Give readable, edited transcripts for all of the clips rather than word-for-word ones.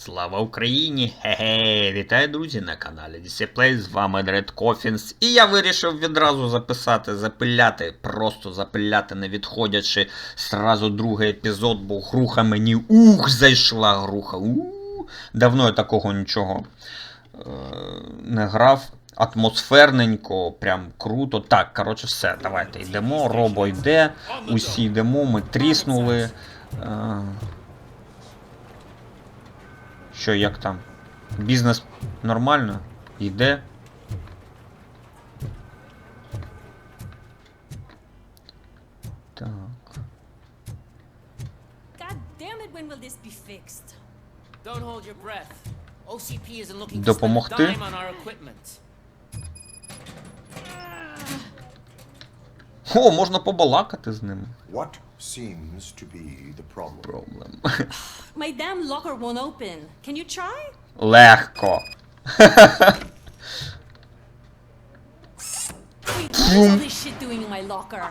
Слава Україні! Хе-хе! Вітаю, друзі, на каналі DC, з вами Red Coffins. І я вирішив відразу запиляти, просто запиляти, не відходячи сразу другий епізод, бо груха мені, зайшла груха. Давно я такого нічого не грав. Атмосферненько, прям круто. Так, коротше, все, давайте йдемо, Робо йде, усі йдемо, ми тріснули. Що, як там? Бізнес нормально? Йде? Так. Допомогти? О, можна побалакати з ними. What seems to be the problem? My damn locker won't open. Can you try? Легко. Wait, what is all this shit doing in my locker?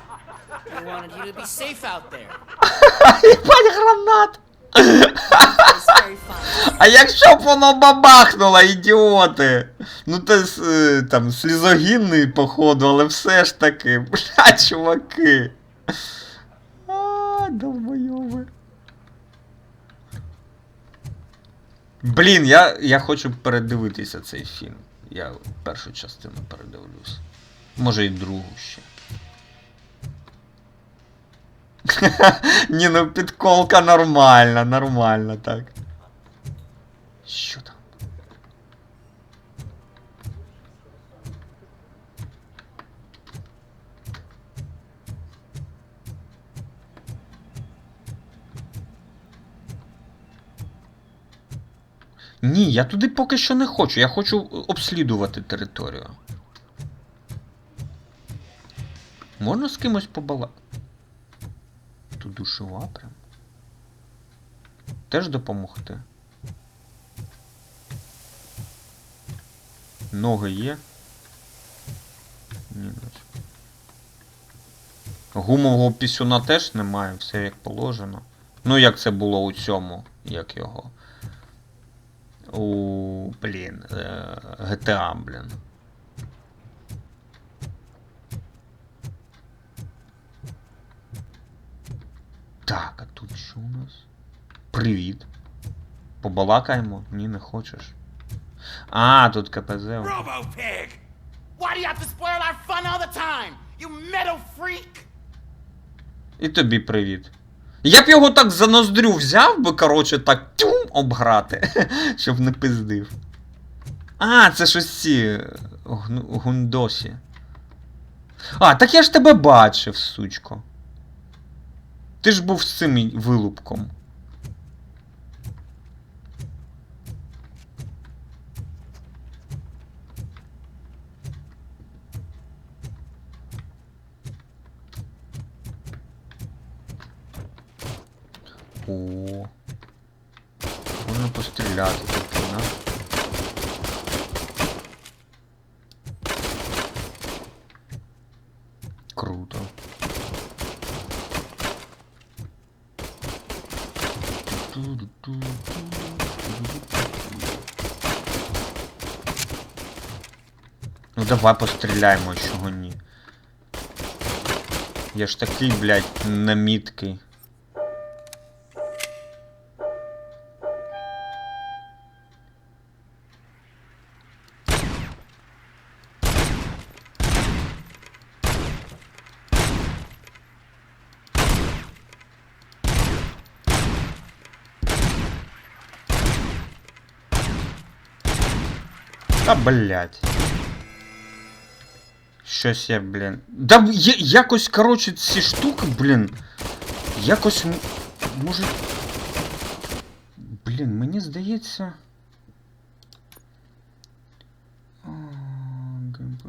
I wanted you to be safe out there. Єбать, гранат! It's very fun. А якщо б воно бабахнуло, ідіоти? Ну ти там слізогінний, походу, але все ж таки. Бля, чуваки. Долбойови. Блін, я хочу передивитися цей фільм. Я першу частину передивлюсь. Може і другу ще. Ні, ну підколка нормальна, нормально так. Що там? Ні, я туди поки що не хочу. Я хочу обслідувати територію. Можна з кимось побалакати? Тут душова прям. Теж допомогти. Ноги є? Ні, гумового пісюна теж немає, все як положено. Ну, як це було у цьому, як його. Блін, GTA, блін. Так, а тут що у нас? Привіт. Побалакаємо? Ні, не хочеш. А, тут КПЗ. RoboPig! Why do you have to spoil our fun all the time? You metal freak! І тобі привіт. Я б його так за ноздрю взяв би, коротше, так тюм обграти, щоб не пиздив. А, це ж ось ці гундосі. А, так я ж тебе бачив, сучко. Ти ж був з цим вилупком. О, можна постріляти тут, да? Круто. Ну давай постріляємо, чого ні. Я ж такий, блядь, наміткий. Та, блядь. Щось я, блін. Да, якось, коротше, ці штуки, блін. Якось, може... Блін, мені здається...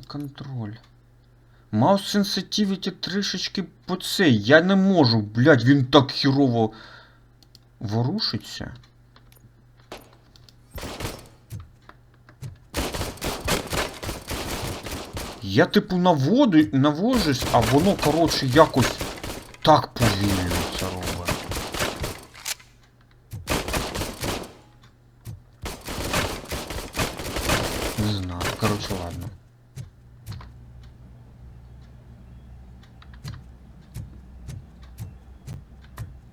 Контроль. Mouse sensitivity трішечки по цей. Я не можу, блядь, він так хірово ворушиться. Я типу навожусь, а воно, коротше, якось так повільно це робить. Не знаю, коротше, ладно.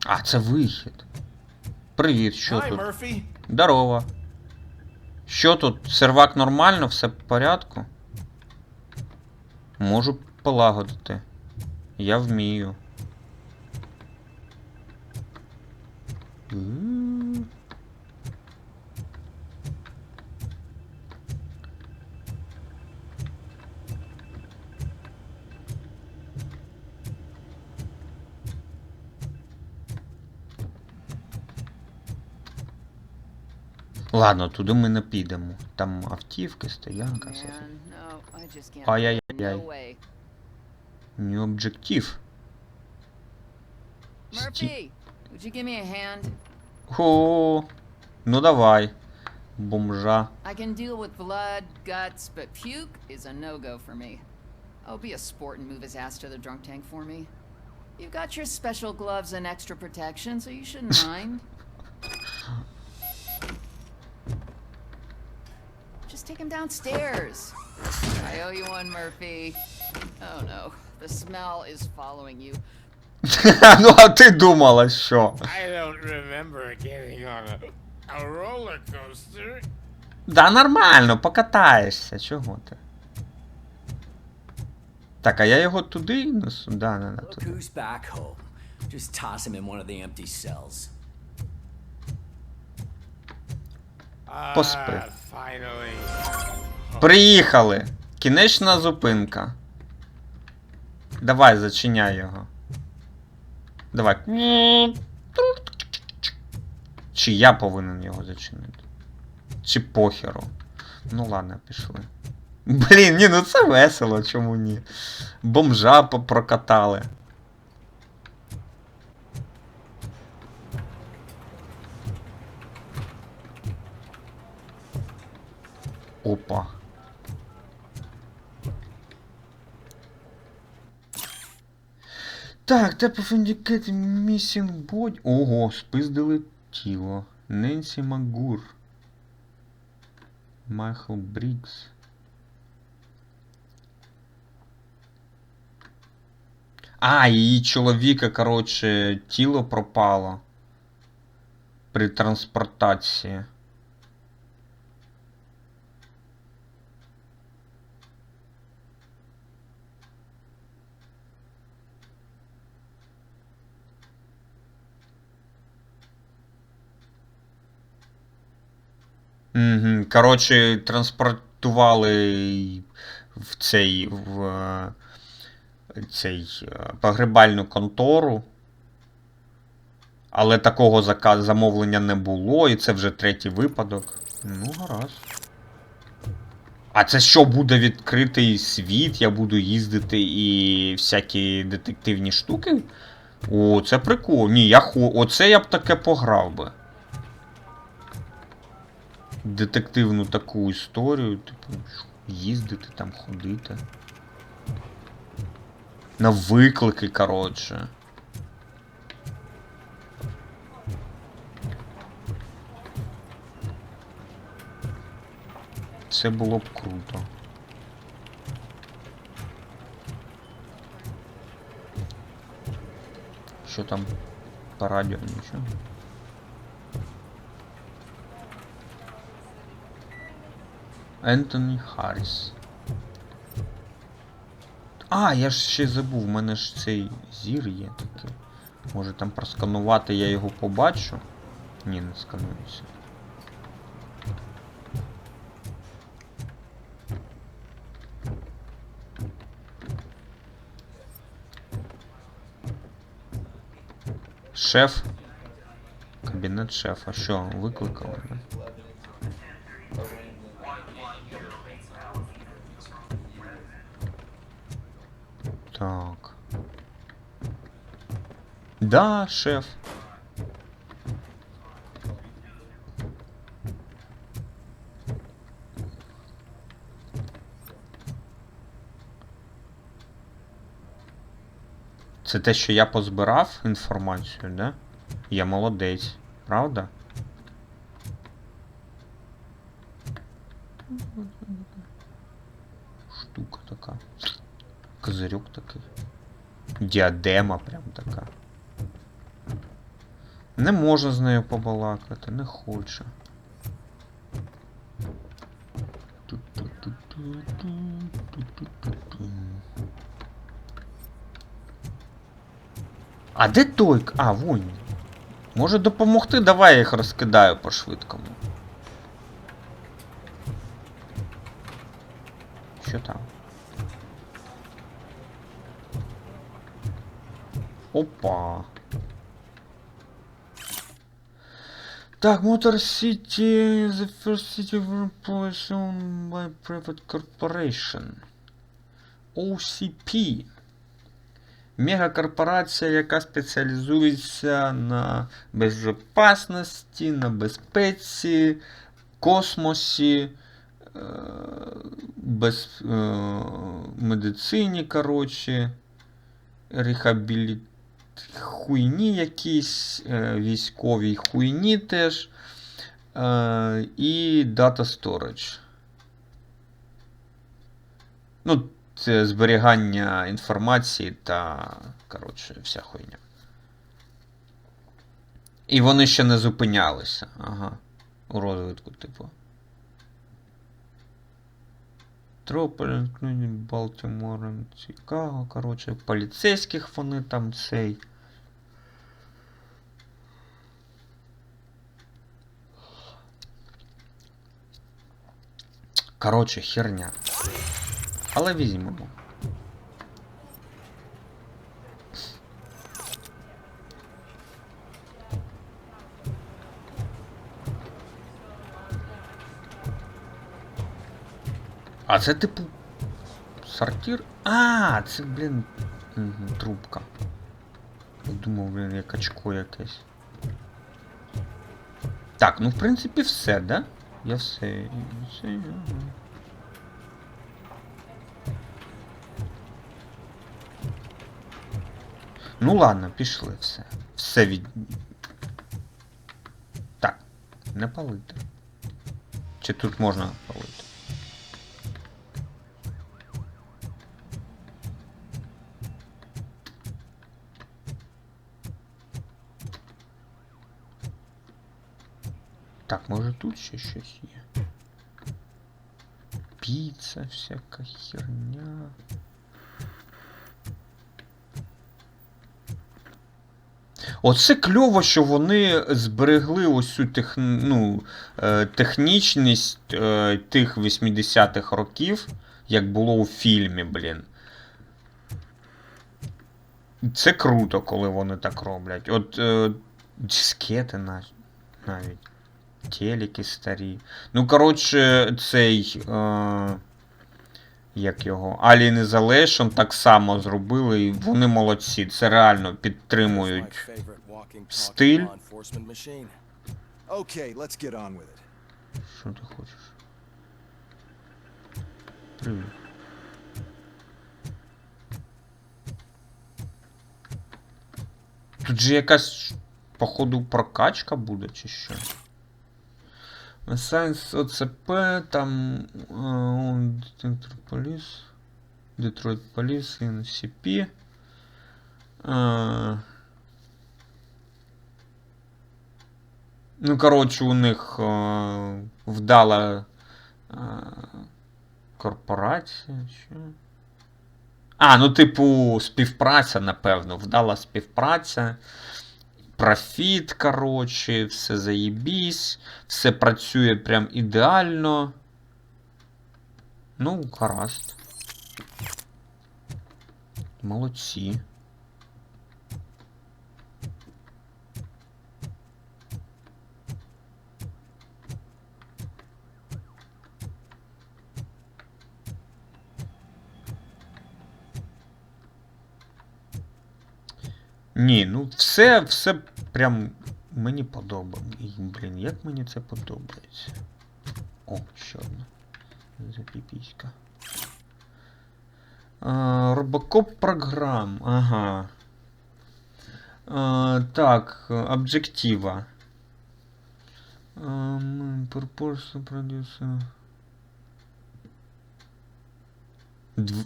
А, це вихід. Привіт, що Hi, тут? Murphy. Здорово. Що тут? Сервак нормально? Все в порядку? Можу полагодити. Я вмію. Ладно, туди ми не підемо. Там автівки, стоянка, все. Ай-яй-яй. Не об'єктив. Murphy, would you give me a hand? О, ну давай. Бомжа. I can deal with blood, guts, but puke is a no-go for me. Oh, be a sport and move his ass to the drunk tank for me. You've got your special gloves and extra protection, so you shouldn't mind. Just take him downstairs. I owe you one, Murphy. Oh no, the smell is following you. Ну а ти думала, що? I don't remember getting on a roller coaster. Да нормально, покатаєшся, чого ти? Так, а я його туди несу? Да, не Look туди. who's back home. Just toss him in one of the empty cells. Поспи. Finally. Приїхали! Кінечна зупинка. Давай, зачиняй його. Давай. Чи я повинен його зачинити? Чи похеру? Ну ладно, пішли. Блін, ні, ну це весело, чому ні? Бомжа прокатали. Опа. Так, type of indicate missing body. Ого, спиздили тіло. Ненсі Магур. Майкл Брікс. А, її чоловіка, коротше, тіло пропало. При транспортації. Угу. Коротше, транспортували в цей погребальну контору. Але такого замовлення не було, і це вже третій випадок. Ну, гаразд. А це що, буде відкритий світ? Я буду їздити і всякі детективні штуки? О, це прикольно. Ні, оце я б таке пограв би. Детективну таку історію, типу, їздити там, ходити. На виклики, коротше. Це було б круто. Що там по радіо, нічого? Ентоні Харріс. А, я ж ще забув, в мене ж цей зір є такий. Може там просканувати, я його побачу? Ні, не скануюся. Шеф. Кабінет шефа. Що, викликали? Да? Так. Да, шеф. Це те, що я позбирав інформацію, да? Я молодець, правда? Штука така. Козирьок такий. Діадема прям така. Не може з нею побалакати, не хоче. А де той? А, вон. Може допомогти? Давай я їх розкидаю по-швидкому. Що там? Опа. Так, Motor City, the first city employed owned by private corporation. OCP. Мегакорпорація, яка спеціалізується на безпечності, на безпеці, космосі, медицині, коротше, хуйні якісь, військовій хуйні теж, і Data Storage. Ну, це зберігання інформації та, коротше, вся хуйня. І вони ще не зупинялися. Ага. У розвитку, типу. Трополь, Балтімор, Чикаго, коротше, поліцейських вони там цей. Коротше, херня. Але візьмемо. А це типу сортир? А, це, блін, трубка. Я думав, блін, як очко якесь. Так, ну в принципі все, да? Я все. Ну ладно, пішли все. Все від... Так, не палити. Чи тут можна палити? Так, може тут ще щось є? Піца, всяка херня. Оце кльово, що вони зберегли ось цю технічність тих 80-х років, як було у фільмі, блін. Це круто, коли вони так роблять. От дискети навіть. Телеки старі. Ну, коротше, цей... як його? Alien Isolation так само зробили, і вони молодці. Це реально підтримують стиль. Що ти хочеш? Привіт. Тут же якась, походу, прокачка буде, чи що? Science ОЦП, там Детройт Поліс, NCP. Ну, коротше, у них вдала корпорація. Що? А, ну, типу, співпраця, напевно. Вдала співпраця. Профіт, коротше, все заєбісь, все працює прям ідеально. Ну, гаразд. Молодці. Ні, ну все прям мені подобається. Блін, як мені це подобається. О, ще одна. Запіпіська. RoboCop програм. Ага. Так, об'єктива. Purpose producer.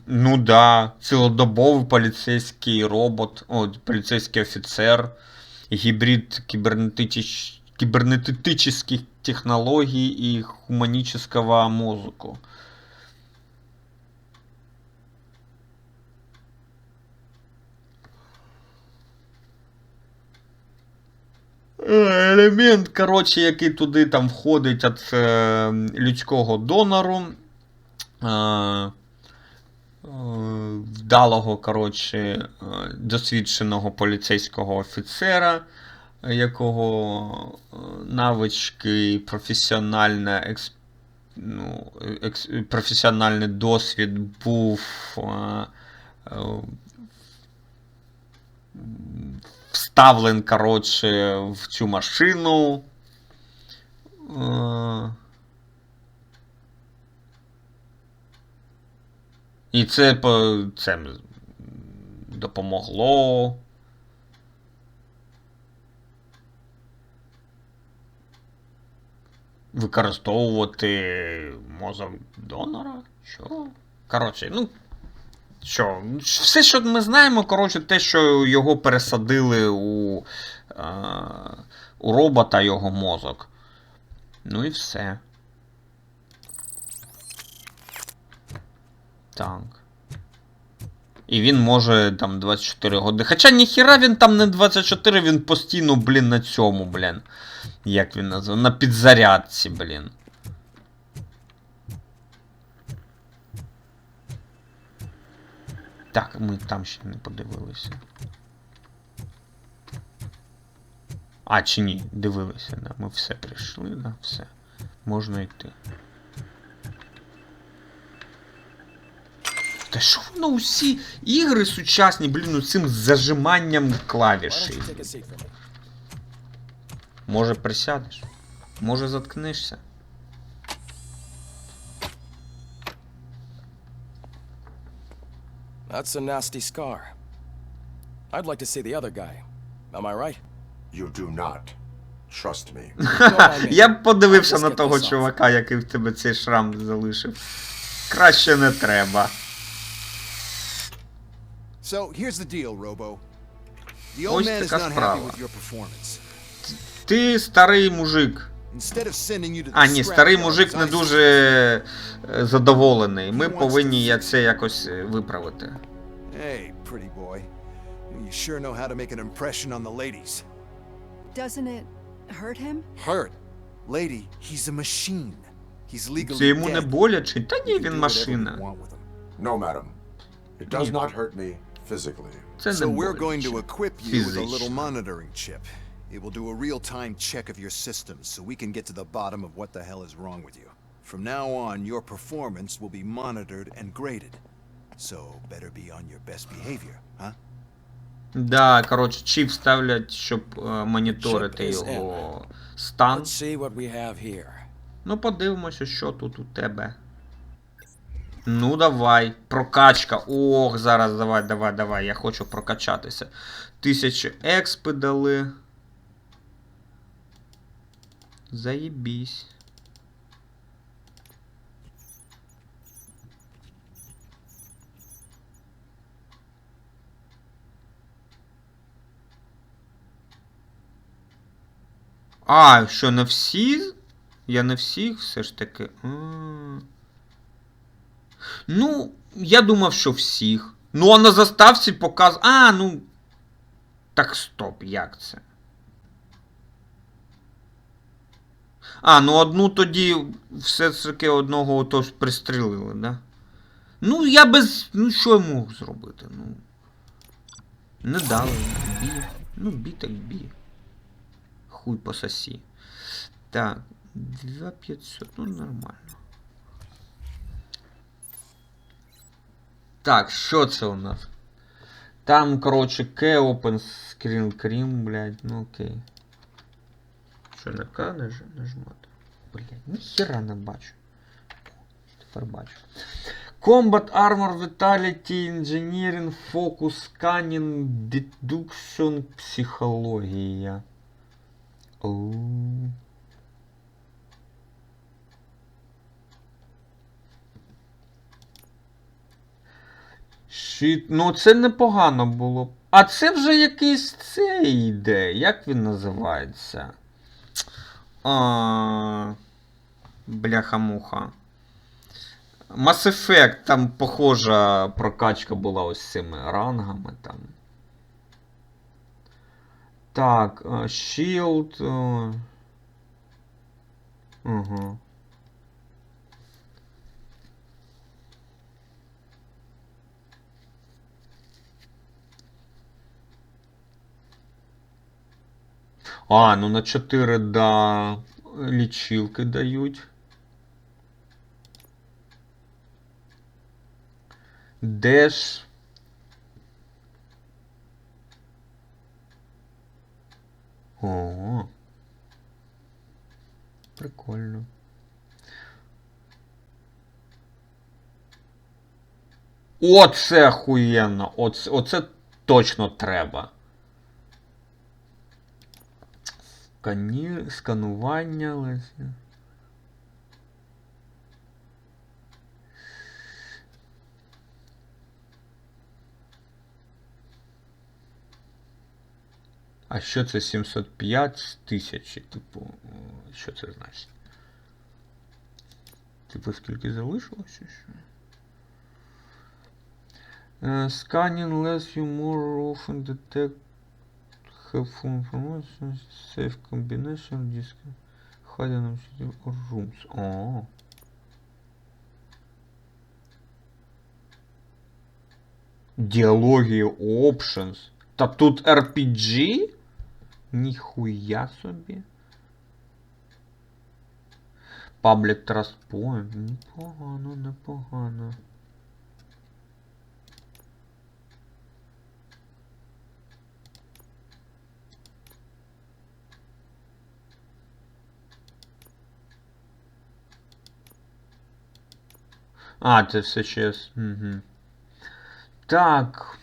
Ну да, цілодобовий поліцейський робот, поліцейський офіцер, гібрид кібернетичних технологій і гуманічного мозку. Елемент, коротше, який туди там входить від людського донору, вдалого, коротше, досвідченого поліцейського офіцера, якого навички, професіональний досвід був вставлен, коротше, в цю машину. І це допомогло. Використовувати мозок донора? Що? Коротше, ну. Що? Все, що ми знаємо, коротше, те, що його пересадили у робота його мозок. Ну і все. Так. І він може там 24 години. Хоча ніхіра він там не 24, він постійно, блін, на цьому, блін. Як він назвав? На підзарядці, блін. Так, ми там ще не подивилися. А, чи ні? Дивилися, да. Ми все прийшли, да, все. Можна йти. Та що воно усі ігри сучасні, блін, цим зажиманням клавіші. Може присядеш? Може заткнешся? That's a nasty scar. I'd like to see the other guy. Am I right? You do not. Trust me. Я б подивився на того чувака, який в тебе цей шрам залишив. Краще не треба. So, here's the deal, Robo. The old man is not happy with your performance. Ти старий мужик. Instead of sending you to the А, ні, старий мужик не дуже задоволений. Ми повинні це якось виправити. Hey, pretty boy. You sure know how to make an impression on the ladies. Doesn't it hurt him? Hurt? Lady, he's a machine. He's legally Це йому не dead. боляче? Та ні, You can він do whatever you машина. want with him. No, madam. It does not hurt me physically. Це не So we're going to боляче. equip you with a little Фізично. monitoring chip. It will do a real-time check of your systems so we can get to the bottom of what the hell is wrong with you. From now on, your performance will be monitored and graded. So better be on your best behavior, huh? Да, коротше, чіп ставлять, щоб моніторити його стан. Let's see what we have here. Ну, подивимося, що тут у тебе. Ну, давай. Прокачка. Ох, зараз, давай. Я хочу прокачатися. 1000 експи дали. Заєбісь. А, що, не всі? Я не всіх все ж таки. Ну, я думав, що всіх. Ну, а на заставці показ... А, ну... Так, стоп, як це? А, ну одну тоді все-таки одного отож пристрелили, да? Ну, я без... Ну, що я мог зробити? Ну... Не дали. Бі. Ну, бі так бі. Хуй пососі. Так, 2500, ну нормально. Так, що це у нас? Там, коротше, Open Screen Cream, блядь, ну окей. Що, на К нажмати? Блядь, ніхера не бачу. Тепер бачу. Combat Armor, Vitality, Engineering, Focus, Scanning, Deduction, Психологія. Оу. Ну, це непогано було. А це вже якийсь цей йде. Як він називається? Бляха-муха. Mass Effect, там похожа прокачка була ось цими рангами там. Так, Shield. Угу. Ну на 4, да, лічилки дають. Деш. О. Прикольно. Оце охуєнно. Оце точно треба. Сканування, лесі. А що це 705 тисяч? Типу, що це значить? Типу, скільки залишилося ще? Scanning lets you more often detect helpful information, safe combination, disk, hidden or rooms. Діалоги options. Та тут RPG? Ніхуя собі. Public Trust Point. Непогано, непогано. Це все чесно. Угу. Так.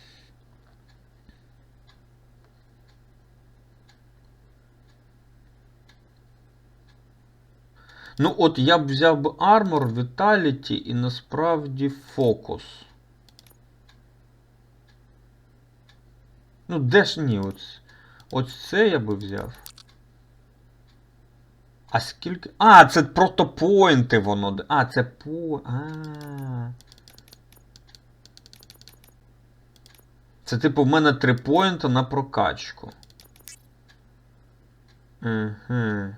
Ну от я б взяв би Armor, Vitality і насправді Focus. Ну де ж ні, ось це я би взяв. А скільки... це протопоінти воно... це по... Це типу в мене 3 поінти на прокачку. Угу.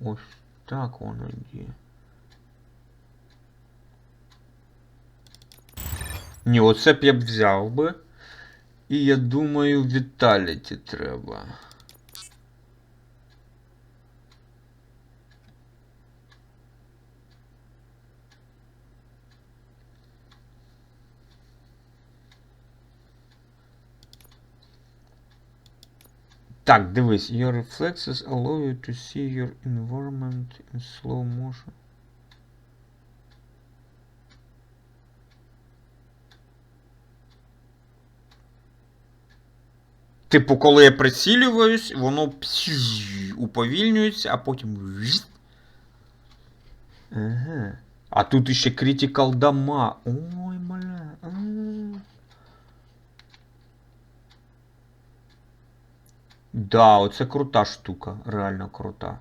Ось так воно є. Ні, оце б я б взяв би. І я думаю, Vitality треба. Так, дивись. Your reflexes allow you to see your environment in slow motion. Типу, коли я прицілююсь, воно уповільнюється, а потім... Ага. А тут іще critical damage. Ой, бля. Да, оце крута штука. Реально крута.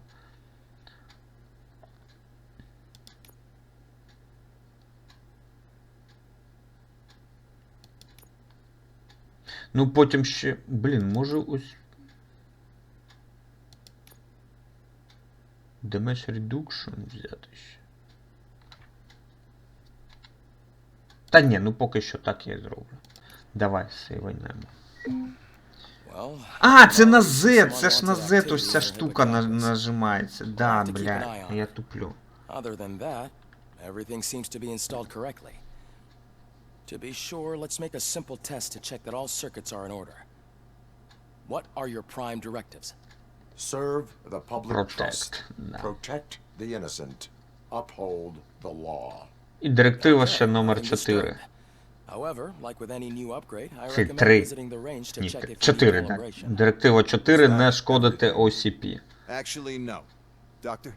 Ну, потім ще... Блін, може ось... Damage Reduction взяти ще. Та ні, ну поки що так я і зроблю. Давай, сейвайнемо. Це на Z! Це ж на Z ось ця штука нажимається. Да, бля, я туплю. To be sure, let's make a simple test to check that all circuits are in order. What are your prime directives? Serve the public trust. Да. Protect the innocent. Uphold the law. І директива ще номер 4. However, like with any new upgrade, I Це recommend 3. visiting the range to Ні, check if 4, you так. need calibration. Директива 4 не шкодити OCP. Actually, no. Doctor?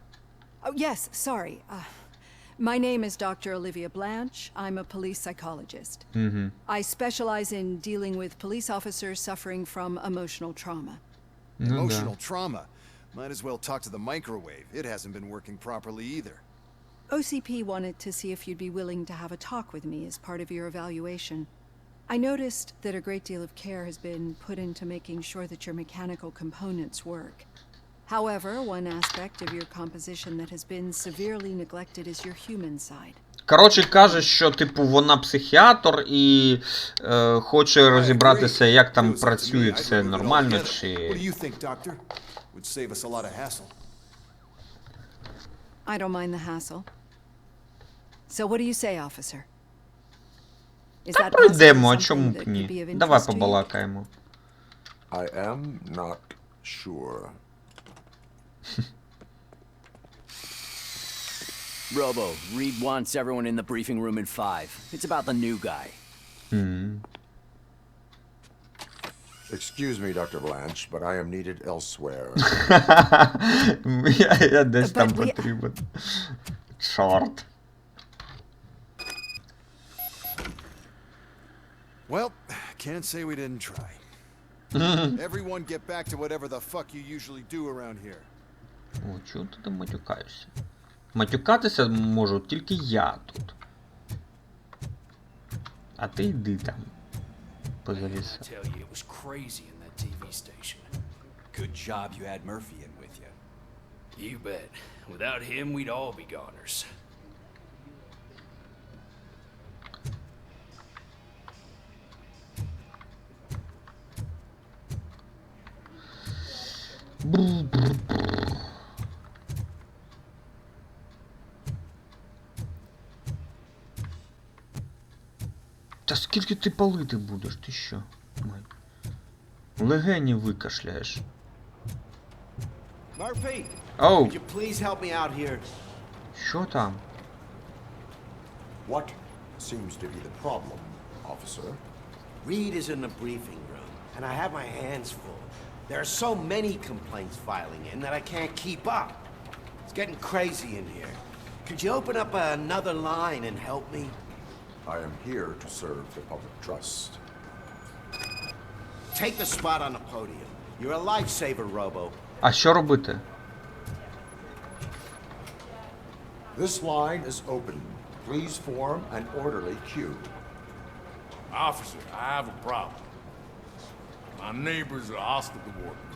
Oh, yes, sorry. My name is Dr. Olivia Blanche. I'm a police psychologist. I specialize in dealing with police officers suffering from emotional trauma. Emotional trauma? Might as well talk to the microwave. It hasn't been working properly either. OCP wanted to see if you'd be willing to have a talk with me as part of your evaluation. I noticed that a great deal of care has been put into making sure that your mechanical components work. However, one aspect of your composition that has been severely neglected is your human side. Коротше, каже, що, типу, вона психіатр і хоче розібратися, як там працює все нормально, чи... What do you think, doctor? Would save us a lot of hassle. I don't mind the hassle. So what do you say, officer? Is Та that пройдемо, а possibly чому something б that could be ні? of Давай interest to you? побалакаємо. I am not sure. Robo, Reed wants everyone in the briefing room in 5. It's about the new guy. Excuse me, Dr. Blanche, but I am needed elsewhere. Я десь там But we- потрібен. Чорт. Well, can't say we didn't try. Everyone get back to whatever the fuck you usually do around here. О, чого ти там матюкаєшся? Матюкатися можу тільки я тут. А ти йди там. Позаліся. I tell you, it was crazy in that TV station. Good job you had Murphy in with you. You bet. Without him, we'd all be goners. Та скільки ти палити будеш, ти що? Ой. Легені викашляєш. Murphy, Оу, could you please help me out here? що там? What seems to be the problem, officer? Reed is in the briefing room, and I have my hands full. There are so many complaints filing in that I can't keep up. It's getting crazy in here. Could you open up another line and help me? I am here to serve the public trust. Take the spot on the podium. You're a lifesaver, Robo. А що робити? This line is open. Please form an orderly queue. Officer, I have a problem. My neighbors are hostile toward me.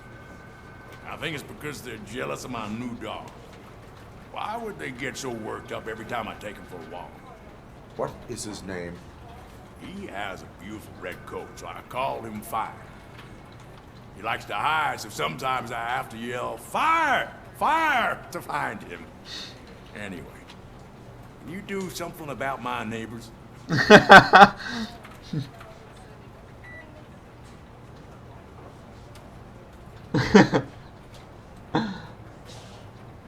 I think it's because they're jealous of my new dog. Why would they get so worked up every time I take him for a walk? What is his name? He has a beautiful red coat, so I called him Fire. He likes to hide, so sometimes I have to yell, Fire! Fire! To find him. Anyway, can you do something about my neighbors?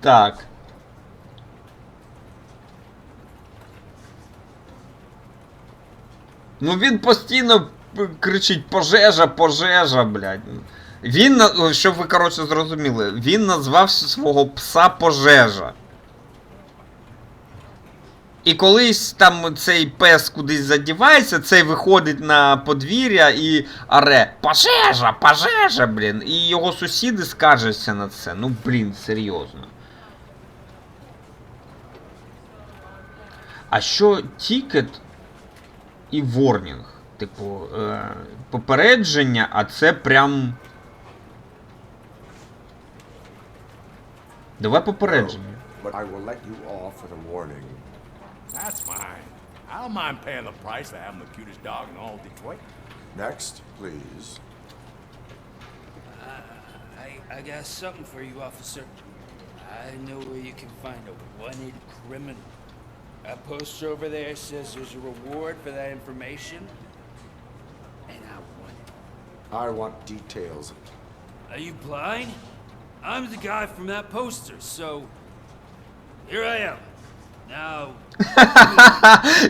Так. Ну він постійно кричить пожежа, пожежа, блядь. Він, щоб ви, коротше, зрозуміли, він назвав свого пса Пожежа. І колись там цей пес кудись задівається, цей виходить на подвір'я і оре пожежа, пожежа, блін. І його сусіди скаржаться на це. Ну, блін, серйозно. А що тікет і ворнінг? Типу, попередження, а це прям... Давай попередження. But I will let you off with a warning. That's fine. I don't mind paying the price for having the cutest dog in all Detroit. Next, please. I got something for you, officer. I know where you can find a wanted criminal. That poster over there says there's a reward for that information, and I want it. I want details. Are you blind? I'm the guy from that poster, so here I am. Now,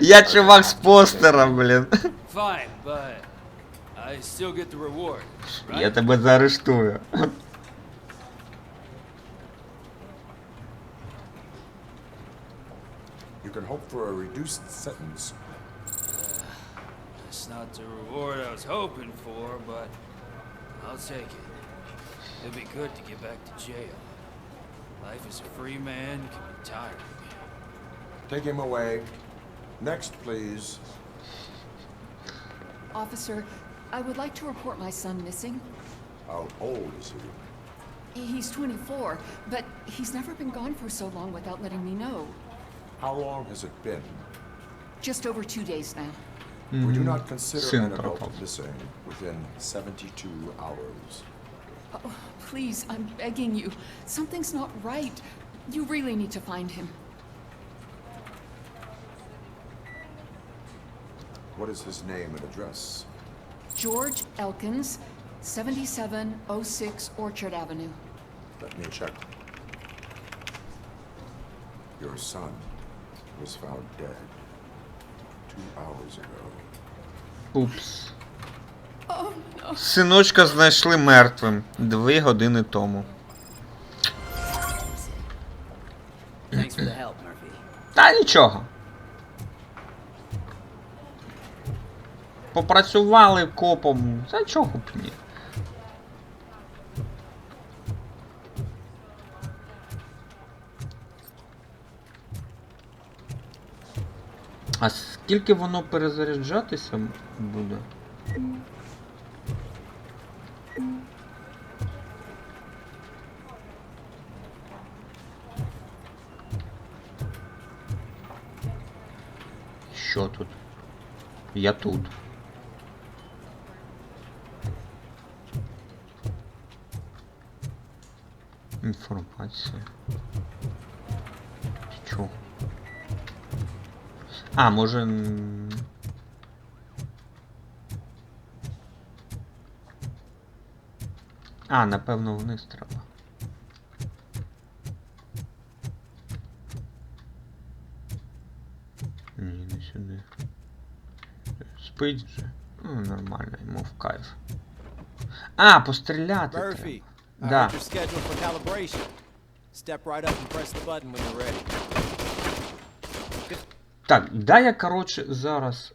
Я чувак з постера, блін. fine, but I still get the reward, Я right? тебе заарештую. You can for a reduced sentence. It's not the reward I was hoping for, but I'll take it. It'll be good to get back to jail. Life as a free man can be tiring. Take him away. Next, please. Officer, I would like to report my son missing. How old is he? He's 24, but he's never been gone for so long without letting me know. How long has it been? Just over 2 days now. We do not consider Син an adult пропав. missing within 72 hours. Oh, please, I'm begging you. Something's not right. You really need to find him. What is his name and address? George Elkins, 7706 Orchard Avenue. Let me check. Your son was found dead 2 hours ago. Упс. Oh, no. Синочка знайшли мертвим 2 години тому. Thanks for the help, Murphy. Та нічого. Попрацювали копом. Та чого б ні. А скільки воно перезаряджатися буде? Що тут? Я тут. Інформація. Чого? А, може... А, напевно, вниз треба. Ні, не сюди. Спить вже. Ну, нормально, йому в кайф. А, постріляти треба. Да. Так, да, я, короче, зараз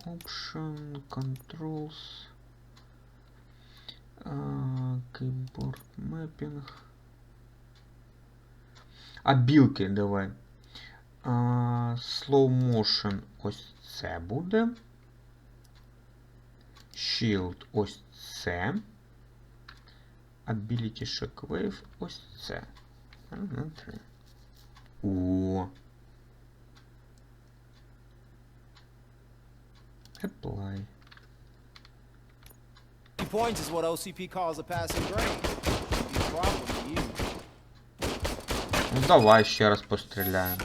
Option, Controls, Keyboard Mapping. А білки давай. Slow Motion ось це буде. Shield ось це. Ability Shockwave ось це. О. Apply. Points is what OCP calls a passing grade. Problem to you. Ну давай ще раз постріляємо.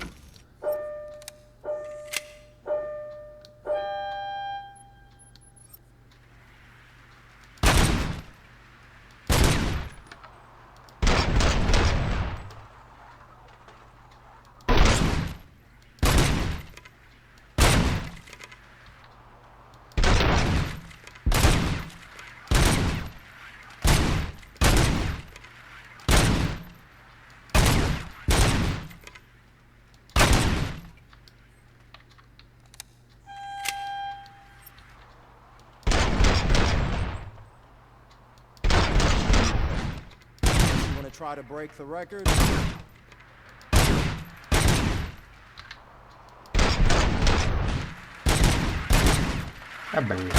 Try to break the record. А, блин.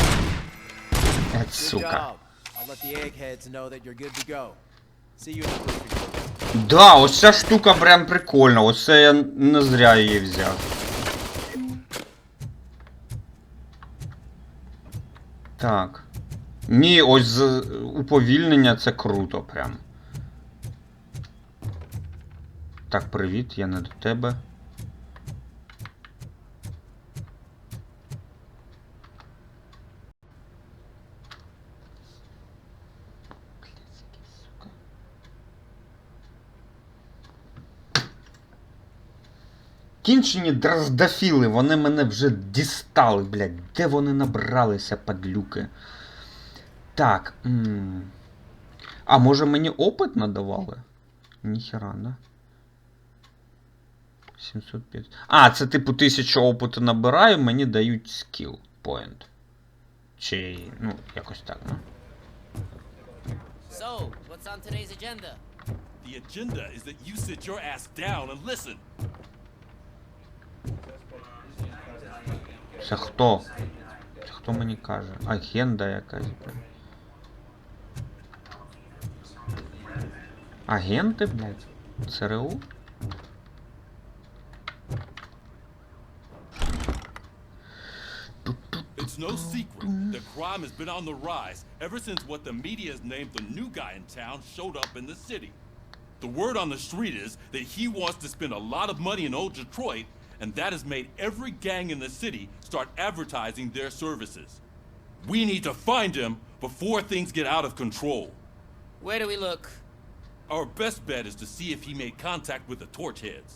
Это сука. I'll let the eggheads know that you're good to go. See you in the briefing room. Да, ось ця штука прям прикольна. Оце я не зря її взяв. Так. Ні, ось уповільнення це круто прям. Так, привіт, я не до тебе. Кінчені дроздофіли, вони мене вже дістали, блядь. Де вони набралися, падлюки? Так. А може мені опит надавали? Ніхера, да? 705. А, це типу 1000 опиту набираю, мені дають скіл point. Чи, ну, якось так, ну. So, what's on today's agenda? The agenda is that you sit your ass down and listen. Це хто? Це хто мені каже? Агенда якась. Агенти, блядь? ЦРУ? It's no secret that crime has been on the rise ever since what the media has named the new guy in town showed up in the city. The word on the street is that he wants to spend a lot of money in old Detroit, and that has made every gang in the city start advertising their services. We need to find him before things get out of control. Where do we look? Our best bet is to see if he made contact with the torch heads.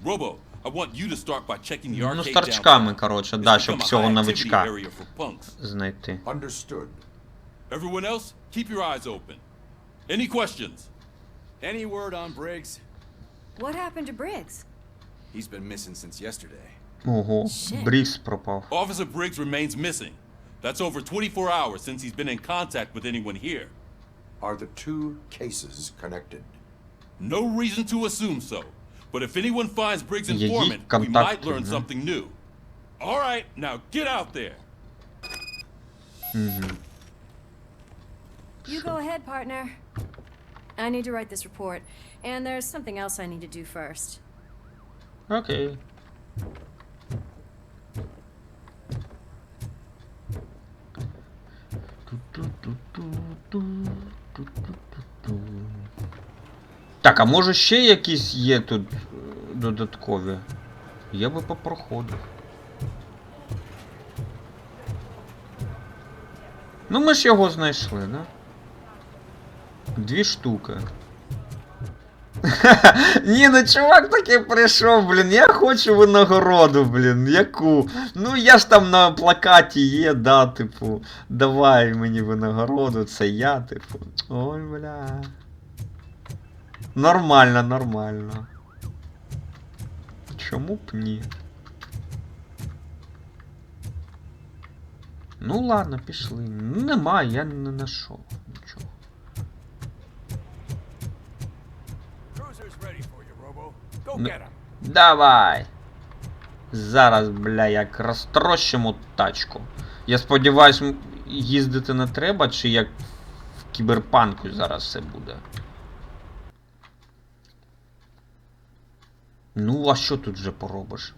Robo, I want you to start by checking the arcade Ну, старчками, коротше, да, щоб всього новичка знайти. Understood. Everyone else, keep your eyes open. Any questions? Any word on Briggs? What happened to Briggs? He's been missing since yesterday. Ого, Брікс пропав. Officer Briggs remains missing. That's over 24 hours since he's been in contact with anyone here. Are the two cases connected? No reason to assume so. But if anyone finds Briggs' informant, we might learn something new. All right, now get out there. You go ahead, partner. I need to write this report, and there's something else I need to do first. Окей. Так, а може ще якісь є тут додаткові? Я би попроходив. Ну ми ж його знайшли, да? 2 штуки. Ні, ну чувак таки прийшов, блін, я хочу винагороду, блін, яку? Ну я ж там на плакаті є, да, типу, давай мені винагороду, це я, типу. Ой, бля. Нормально, нормально. Чому б ні? Ну ладно, пішли. Нема, я не знайшов нічого. Давай! Зараз, бля, як розтрощимо тачку. Я сподіваюсь, їздити не треба, чи як в кіберпанку зараз все буде. Ну, а що тут вже поробиш?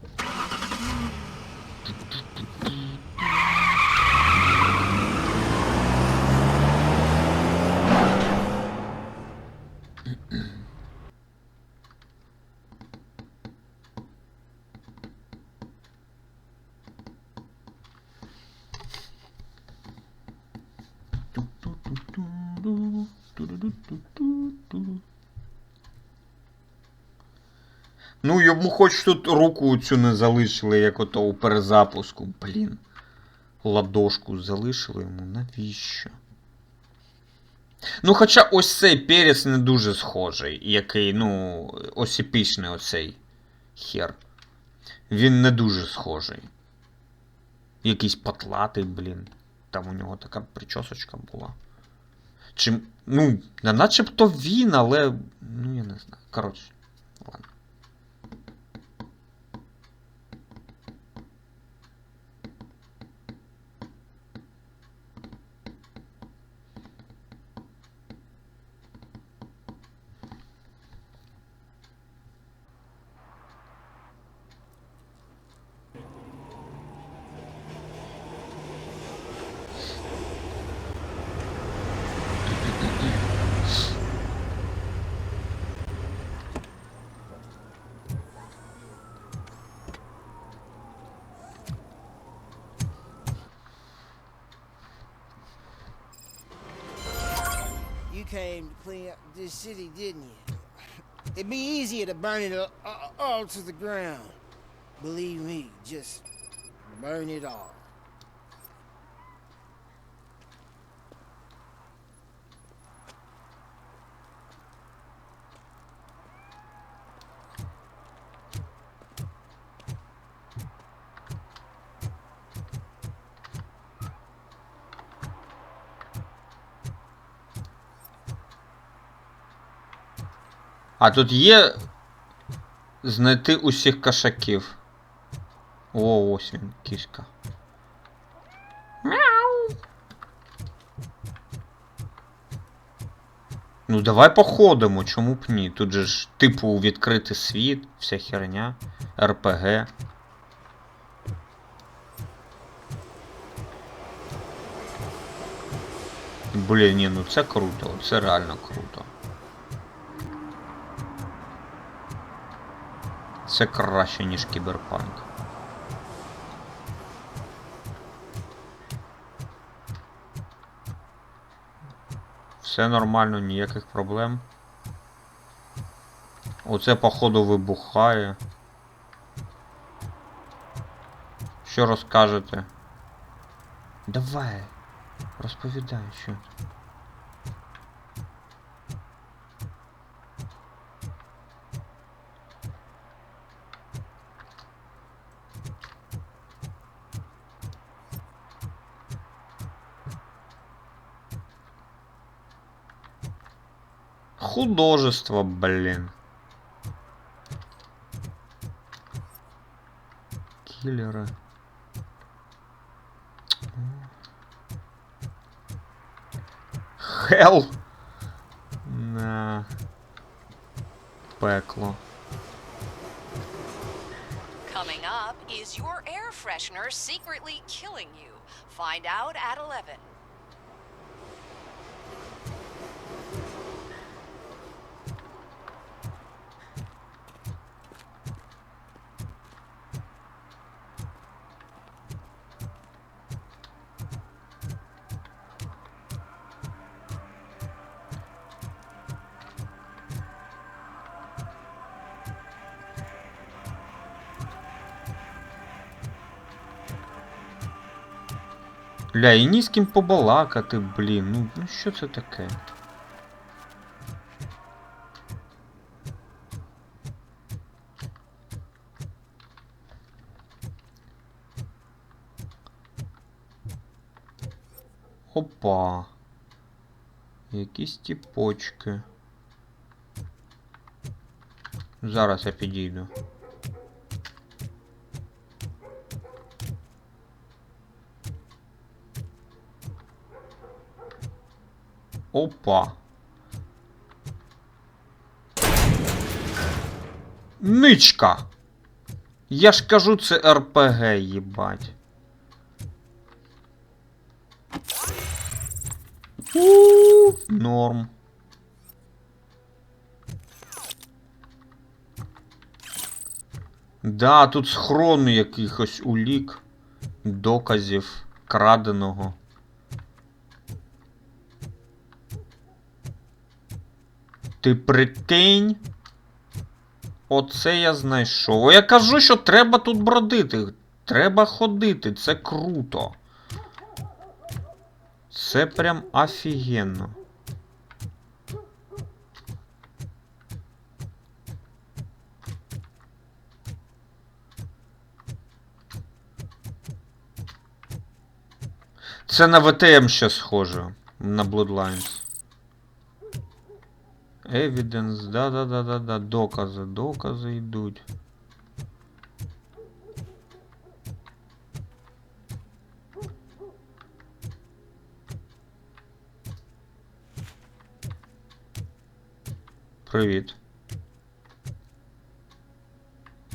Ну, йому хоч тут руку цю не залишили, як ото у перезапуску. Блін. Ладошку залишили йому. Навіщо? Ну, хоча ось цей перець не дуже схожий. Який, ну, ось епічний оцей хер. Він не дуже схожий. Якийсь потлатий, блін. Там у нього така причосочка була. Чи, ну, не начебто він, але, ну, я не знаю. Коротше, ладно. Came to clean up this city, didn't you? It'd be easier to burn it all to the ground. Believe me, just burn it all. А тут є знайти усіх кошаків. О, ось він, кішка. Мяу. Ну давай походимо, чому б ні? Тут же ж типу відкритий світ, вся херня, РПГ. Блін, ні, ну це круто, це реально круто. Це краще, ніж Кіберпанк. Все нормально, ніяких проблем. Оце, походу, вибухає. Що розкажете? Давай, розповідай, що. Художество, блин. Киллеры. Хелл. На. Пекло. Coming up, is your air freshener secretly killing you? Find out at 11. Бля, і ні з ким побалакати, блін, ну що це таке? Опа. Якісь тіпочки. Зараз я підійду. Опа. Ничка! Я ж кажу, це РПГ, їбать. Норм. Да, тут схрон якихось улік, доказів краденого. Ти прикинь? Оце я знайшов. Я кажу, що треба тут бродити. Треба ходити, це круто. Це прям офігенно. Це на ВТМ ще схоже. На Bloodlines. Evidence, да, докази йдуть. Привіт.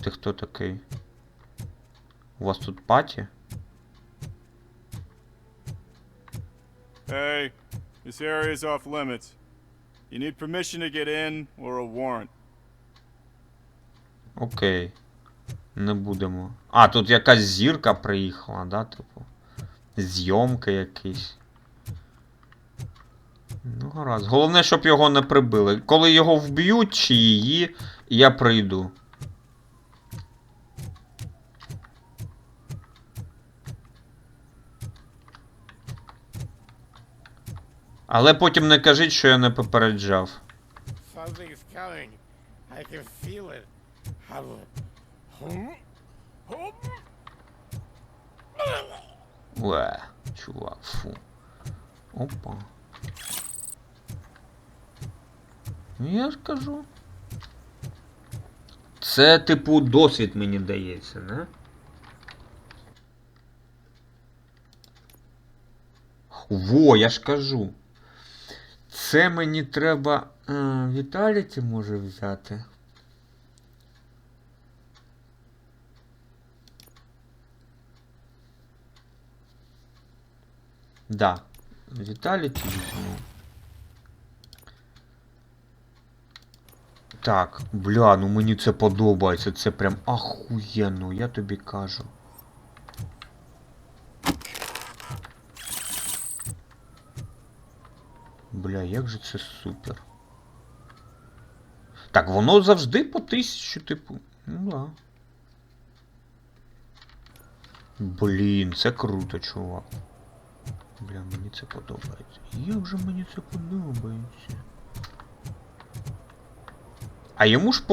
Ти хто такий? У вас тут паті? Hey, this area is off limits. You need permission to get in or a warrant. Окей. Не будемо. А, тут якась зірка приїхала, да, типу? Зйомки якісь. Ну, гаразд. Головне, щоб його не прибили. Коли його вб'ють чи її, я прийду. Але потім не кажіть, що я не попереджав. Something's coming. I can feel it. Чувак, фу. Опа. Ну я ж кажу. Це, типу, досвід мені дається, не? Во, я ж кажу. Це мені треба... Віталіті може взяти. Да. Віталіті візьму. Так, бля, ну мені це подобається. Це прям ахуєнно, я тобі кажу. Бля, як же це супер. Так, воно завжди по 1000, типу. Ну да. Блін, це круто, чувак. Бля, мені це подобається. Як же мені це подобається. А йому ж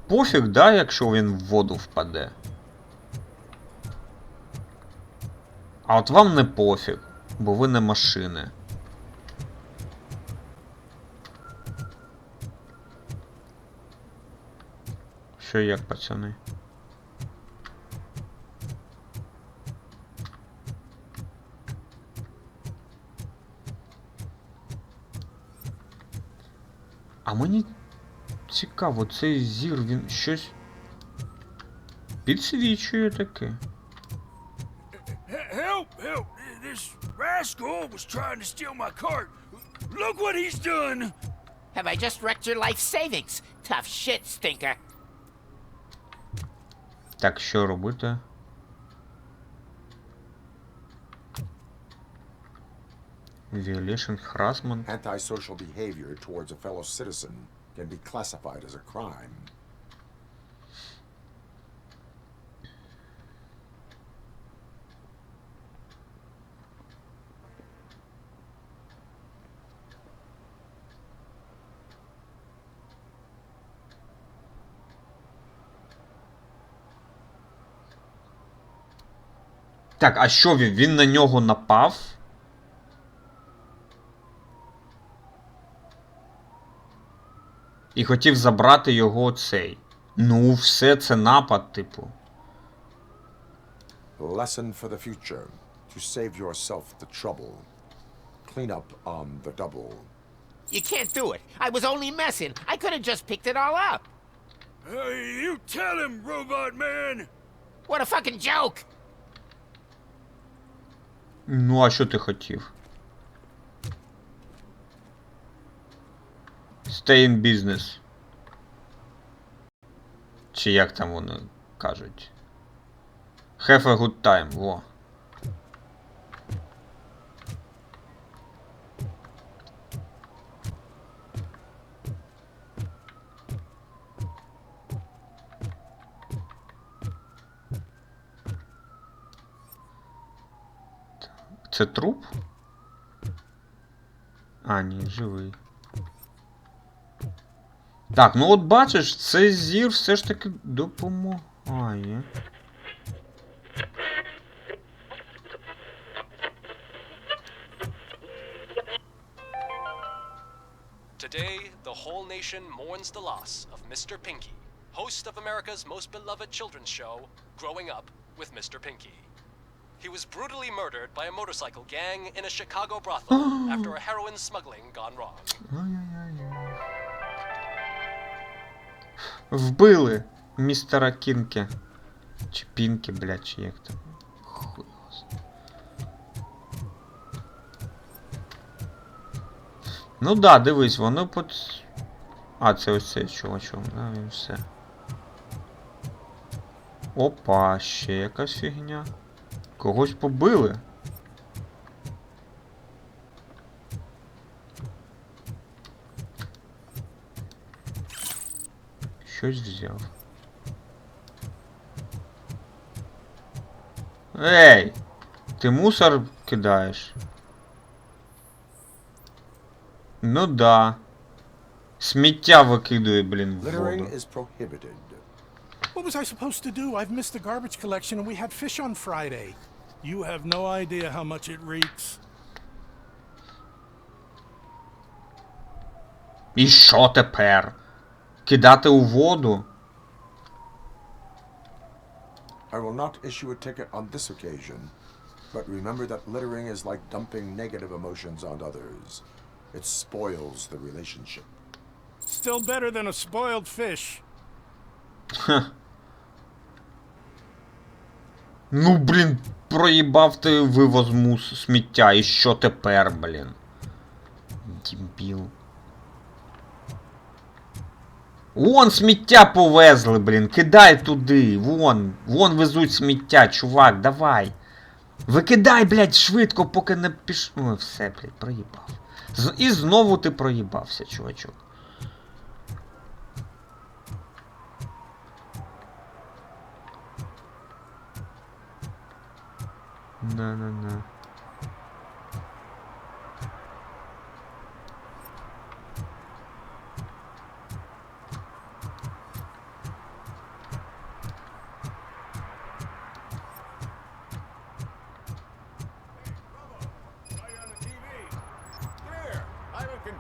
пофіг, да, якщо він в воду впаде. А от вам не пофіг, бо ви не машини. Що як, пацани? А мені цікаво, цей зір, він щось підсвічує таке. Help! Help! This rascal was trying to steal my cart. Look what he's done! Have I just wrecked your life savings? Tough shit, stinker. Так, що робити? Violation, harassment. Antisocial behavior towards a fellow citizen can be classified as a crime. Так, а що він? Він на нього напав? І хотів забрати його цей. Ну, все це напад, типу. Lesson for the future. To save yourself the trouble. Clean up on the double. You can't do it. I was only messing. I could have just picked it all up. You tell him, robot man! What a fucking joke! Ну, а що ти хотів? Stay in business. Чи як там вони кажуть? Have a good time, во. Це труп? А, ні, живий. Так, ну от бачиш, цей зір все ж таки допомагає. Today, the whole nation mourns the loss of Mr. Pinky, host of America's most beloved children's show, Growing Up with Mr. Pinky. He was brutally murdered by a motorcycle gang in a Chicago brothel after a heroin smuggling gone wrong. Вбили містера Кінки. Чи Пінки, блядь, чи як там. Хуй його знає. Ну да, дивись, воно под... А, це ось цей чувачок, да, він все. Опа, ще якась фігня. Когось побили. Щось взяв. Ей! Ти мусор кидаєш? Ну да. Сміття викидує, блін, в воду. Littering is prohibited. What was I supposed to do? I've missed the garbage collection and we had fish on Friday. You have no idea how much it reeks. І що тепер? Кидати у воду? I will not issue a ticket on this occasion, but remember that littering is like dumping negative emotions on others. It spoils the relationship. Still better than a spoiled fish. Ну, блін, проїбав ти вивоз сміття, і що тепер, блін? Дебіл. Вон сміття повезли, блін, кидай туди, вон везуть сміття, чувак, давай. Викидай, блядь, швидко, поки не піш... Ой, все, блядь, проїбав. І знову ти проїбався, чувачок. На-на-на.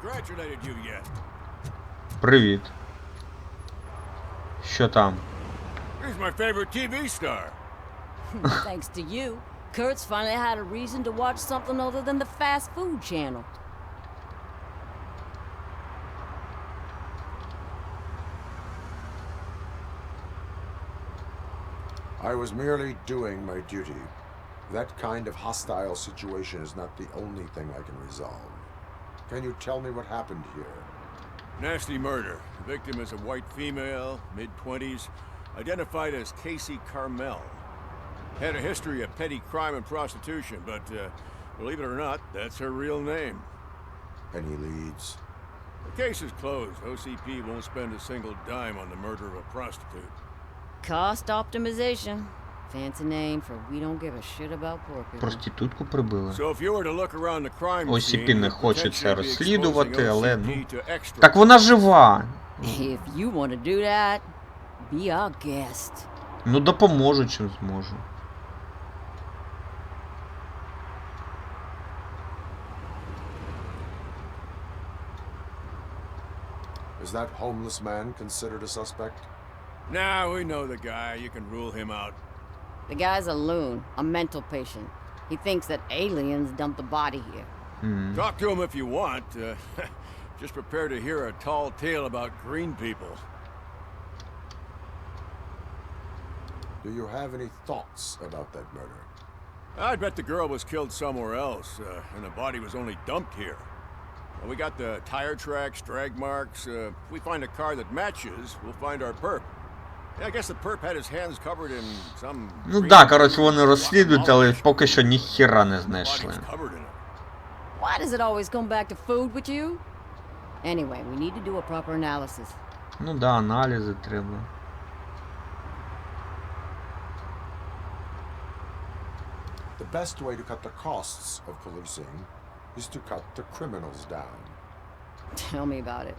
Congratulated you yet. Привіт. Що там? He's my favorite TV star. Thanks to you, Kurt's finally had a reason to watch something other than the fast food channel. I was merely doing my duty. That kind of hostile situation is not the only thing I can resolve. Can you tell me what happened here? Nasty murder. The victim is a white female, mid-20s, identified as Casey Carmel. Had a history of petty crime and prostitution, but believe it or not, that's her real name. Any leads? The case is closed. OCP won't spend a single dime on the murder of a prostitute. Cost optimization. Fancy name for we don't give a shit about poor people. Проститутку прибили. So if you were to look around the crime OCP scene, не you'd хоче це potentially be розслідувати, але ну... exposing OCP to extra. Так вона жива. If you want to do that, be our guest. Ну допоможу, чим зможу. Is that homeless man considered a suspect? Nah, we know the guy. You can rule him out. The guy's a loon, a mental patient. He thinks that aliens dumped the body here. Talk to him if you want. Just prepare to hear a tall tale about green people. Do you have any thoughts about that murder? I bet the girl was killed somewhere else, and the body was only dumped here. Well, we got the tire tracks, drag marks. If we find a car that matches, we'll find our perp. Yeah, I guess the perp had his hands covered in some... Ну да, коротше, вони розслідують, але поки що ніхіра не знайшли. Why does it always come back to food with you? Anyway, we need to do a proper analysis. Ну да, аналізи треба. The best way to cut the costs of policing is to cut the criminals down. Tell me about it.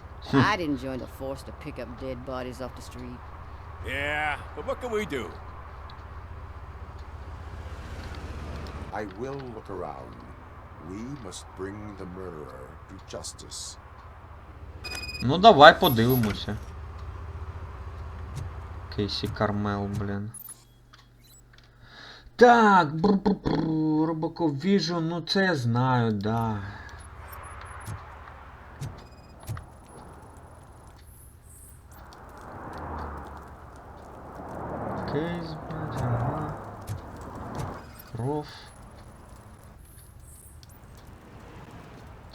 I didn't join the force to pick up dead bodies off the street. Yeah, but what can we do? I will look around. We must bring the murderer to justice. Ну давай подивимося. Кейсі Кармел, блін. Так, RoboCop Vision, ну це я знаю, да. Кейс, блядь, ага. Кров.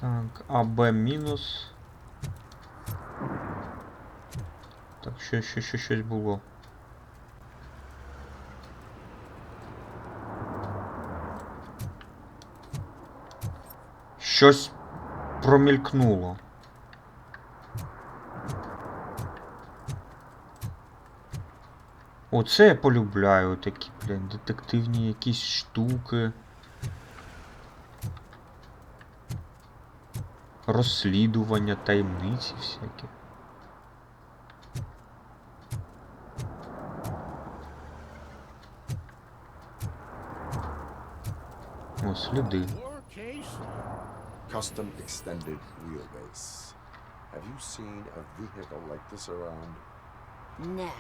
Так, АБ мінус. Так, щось було. Щось промількнуло. Оце я полюбляю такі, блін, детективні якісь штуки. Розслідування, таємниці всякі. О, сліди. Custom extended wheelbase. Have you seen a vehicle like this around? Nah.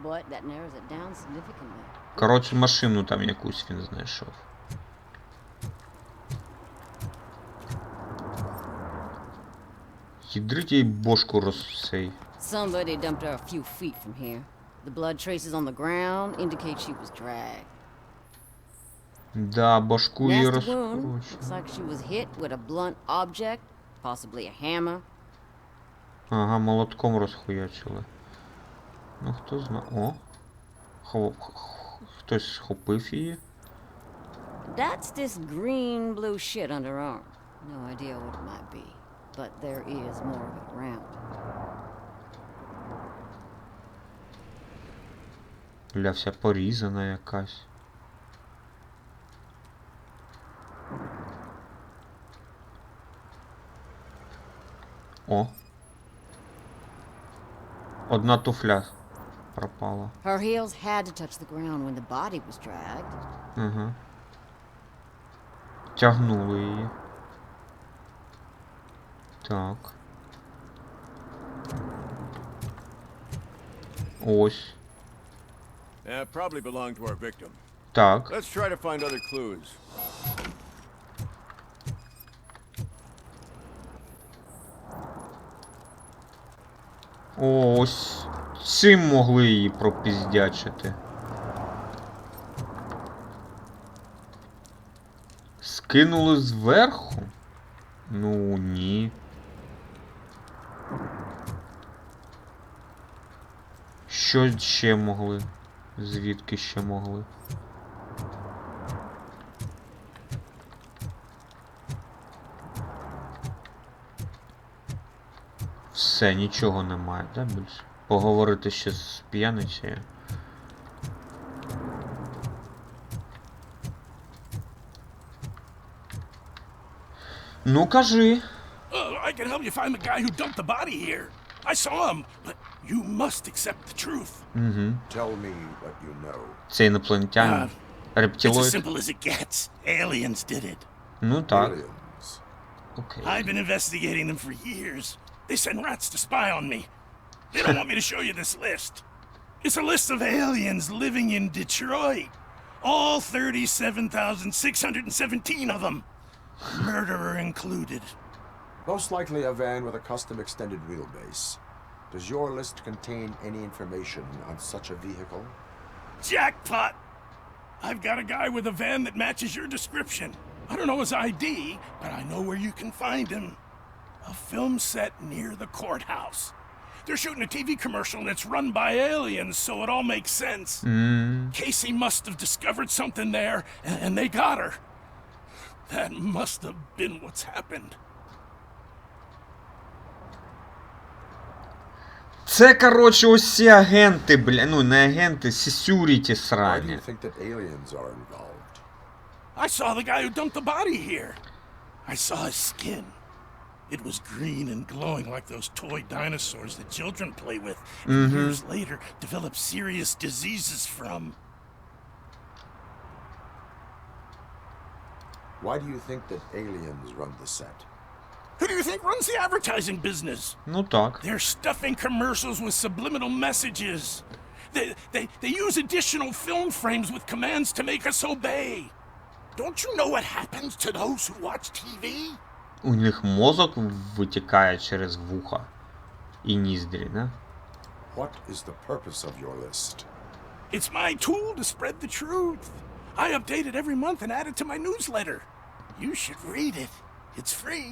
but that narrows it down significantly. Коротше, машину там якусь він знайшов. Ядрить їй бошку розсей. Somebody dumped her a few feet from here. The blood traces on the ground indicate she was dragged. Да, башку її Nasty wound. розкручено. Looks like she was hit with a blunt object, possibly a hammer. Ага, молотком розхуячили. Ну, хто знає. О! Хтось схопив її. That's this green blue shit under her arm. No idea what it might be, but there is more of it around. Ля, вся порізана якась. О! Одна туфля пропала. Her heels had to touch the ground when the body was dragged. Ага. Тягнули її. Так. Ось. Probably belonged to our victim. Так. Let's try to find other clues. Ось. Цим могли її пропіздячити. Скинули зверху? Ну, ні. Що ще могли? Звідки ще могли? Все, нічого немає, да, більше? Поговорити ще з п'яницею. Ну, кажи. I can help you find the guy who dumped the body here. I saw him, but you must accept the truth. Угу. Tell me what you know. Це інопланетянин. It's as Рептилоїд. simple as it gets. Aliens did it. Ну так. Okay. I've been investigating them for years. They send rats to spy on me. They don't want me to show you this list. It's a list of aliens living in Detroit. All 37,617 of them. Murderer included. Most likely a van with a custom extended wheelbase. Does your list contain any information on such a vehicle? Jackpot! I've got a guy with a van that matches your description. I don't know his ID, but I know where you can find him. A film set near the courthouse. They're shooting a TV commercial and it's run by aliens, so it all makes sense. Casey must have discovered something there, and they got her. That must have been what's happened. Це, коротше, ось ці агенти, бля, ну не агенти, сесюріті срані. Why do you think that aliens are involved? I saw the guy who dumped the body here. I saw his skin. It was green and glowing like those toy dinosaurs that children play with and years later develop serious diseases from. Why do you think that aliens run the set? Who do you think runs the advertising business? Ну так. They're stuffing commercials with subliminal messages. They use additional film frames with commands to make us obey. Don't you know what happens to those who watch TV? У них мозок витікає через вуха і ніздрі, да? What is the purpose of your list? It's my tool to spread the truth. I update it every month and add it to my newsletter. You should read it. It's free.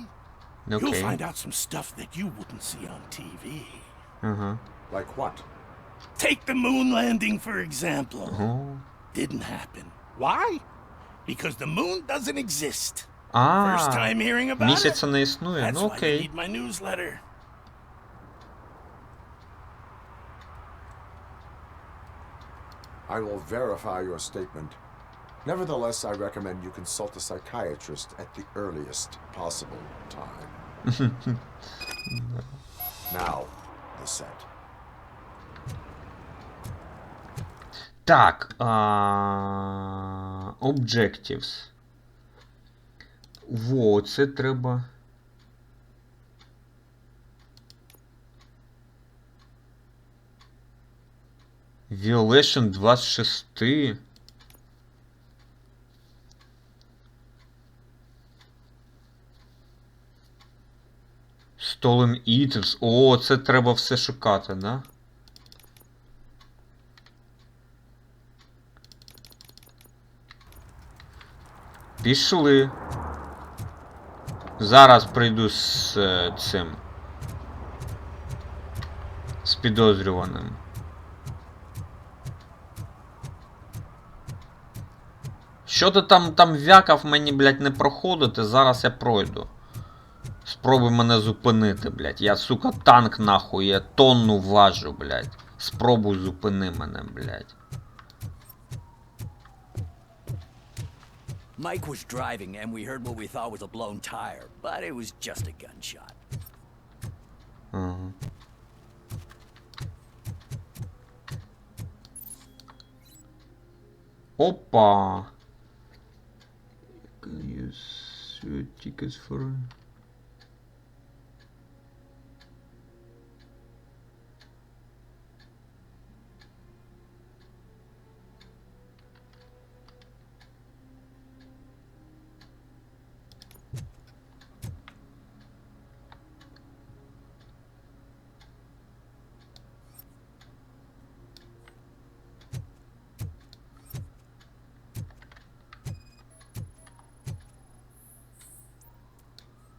Okay. You'll find out some stuff that you wouldn't see on TV. Uh-huh. Like what? Take the moon landing, for example. Oh. Didn't happen. Why? Because the moon doesn't exist. First time hearing about місяця it? не існує, That's ну why you окей. need my newsletter. I will verify your statement. Nevertheless, I recommend you consult a psychiatrist at the earliest possible time. Now, the set. Так, Objectives. Во, це треба. Violation 26. Stolen items. О, це треба все шукати, да? Пішли. Зараз прийду з цим. З підозрюваним. Що ти там вякав мені, блядь, не проходити, зараз я пройду. Спробуй мене зупинити, блядь. Я, сука, танк нахуй, я тонну важу, блядь. Спробуй зупини мене, блядь. Mike was driving and we heard what we thought was a blown tire, but it was just a gunshot. Ага. Опа! Can use tickets for...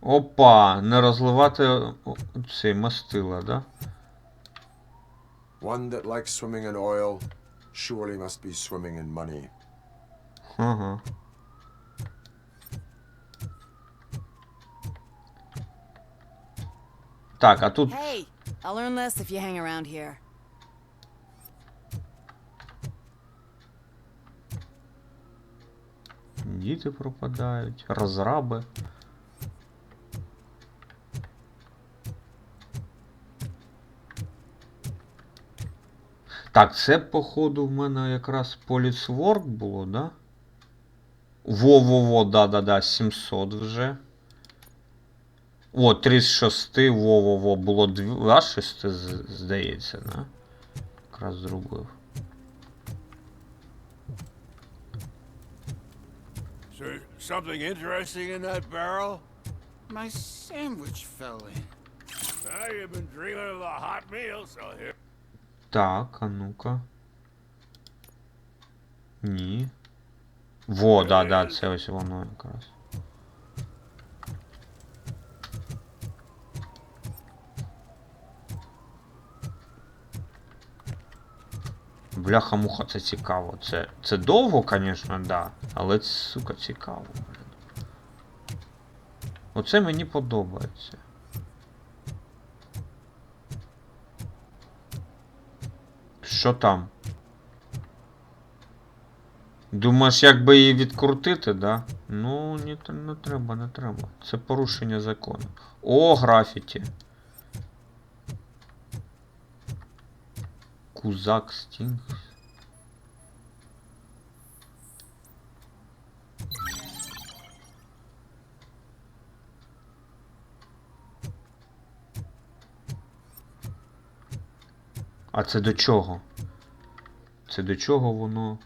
Опа, не розливати цей мастила, да? One that likes swimming in oil surely must be swimming in money. Ага. Так, а тут... Hey, I'll learn less if you hang around here. Діти пропадають, розраби. Так, це, походу, в мене якраз поліцворк було, да? Во-во-во, да-да-да, 700 вже. О, 36, во-во-во, було 26, здається, да? Якраз зробив. Something interesting in that barrel? My sandwich fell in. You've been dreaming of the hot meal, so here. Так, а ну-ка. Ні. Во, да-да, це ось воно якраз. Бляха-муха, це цікаво. Це довго, звісно, да. Але це, сука, цікаво, блін. Оце мені подобається. Що там? Думаєш, як би її відкрутити, да? Ну, не треба, не треба. Це порушення закону. О, графіті. Кузак Стінг. А це до чого? Це до чого воно?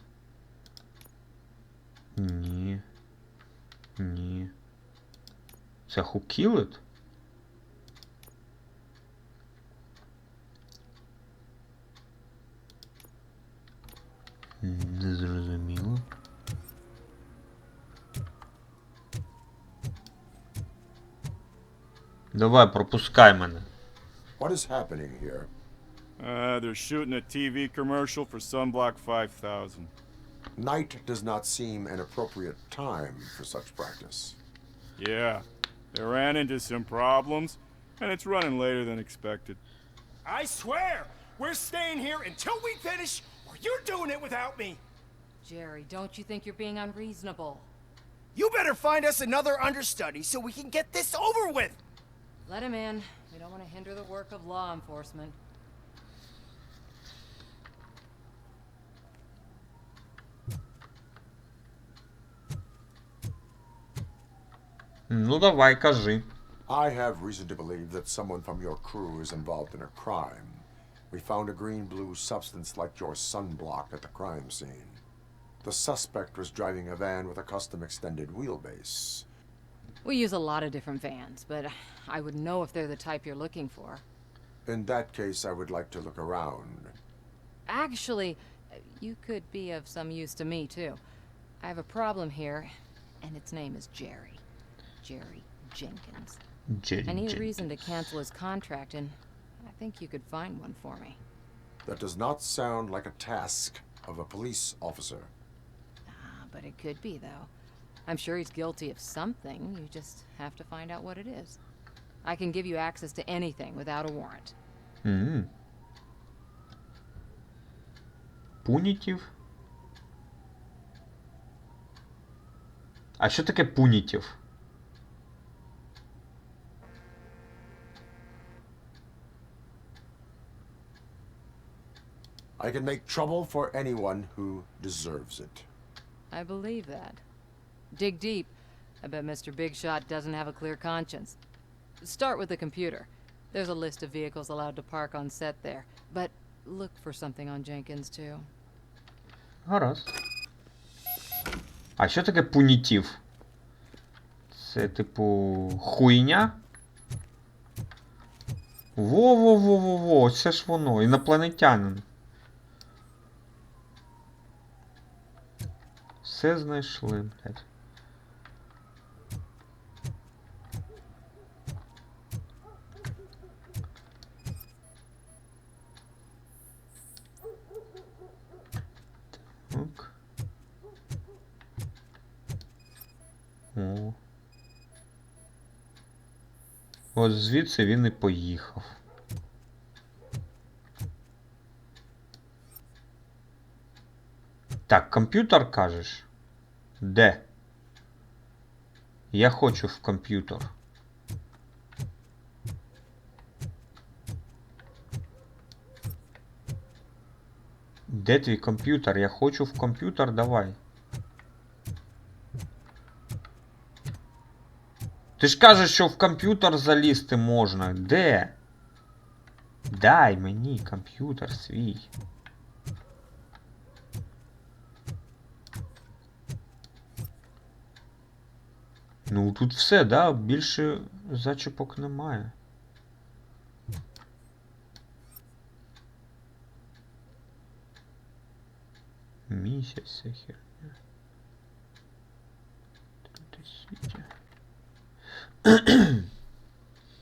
Ні. Ні. Це who kill it? Не зрозуміло. Давай, пропускай мене. What is happening here? They're shooting a TV commercial for Sunblock 5000. Night does not seem an appropriate time for such practice. Yeah, they ran into some problems, and it's running later than expected. I swear, we're staying here until we finish, or you're doing it without me. Jerry, don't you think you're being unreasonable? You better find us another understudy so we can get this over with. Let him in. We don't want to hinder the work of law enforcement. Ну давай, кажи. I have reason to believe that someone from your crew is involved in a crime. We found a green-blue substance like your sunblock at the crime scene. The suspect was driving a van with a custom extended wheelbase. We use a lot of different vans, but I wouldn't know if they're the type you're looking for. In that case, I would like to look around. Actually, you could be of some use to me, too. I have a problem here, and its name is Jerry. Jerry Jenkins. I need a reason to cancel his contract, and I think you could find one for me. That does not sound like a task of a police officer. But it could be, though. I'm sure he's guilty of something. You just have to find out what it is. I can give you access to anything without a warrant. Пунітів? А що таке пунітів? I can make trouble for anyone who deserves it. I believe that. Dig deep. I bet Mr. Big Shot doesn't have a clear conscience. Start with the computer. There's a list of vehicles allowed to park on set there. But look for something on Jenkins, too. Гаразд. А що таке пунітів? Це, типу, хуйня? Во-во-во-во-во, це ж воно, інопланетянин. Все знайшли, блядь. Так. О. От звідси він і поїхав. Так, комп'ютер кажеш? Де? Я хочу в комп'ютер. Де твій комп'ютер? Я хочу в комп'ютер, давай. Ти ж кажеш, що в комп'ютер залізти можна. Де? Дай мені комп'ютер свій. Ну, тут все, да? Більше зачіпок немає. Місяць, херня.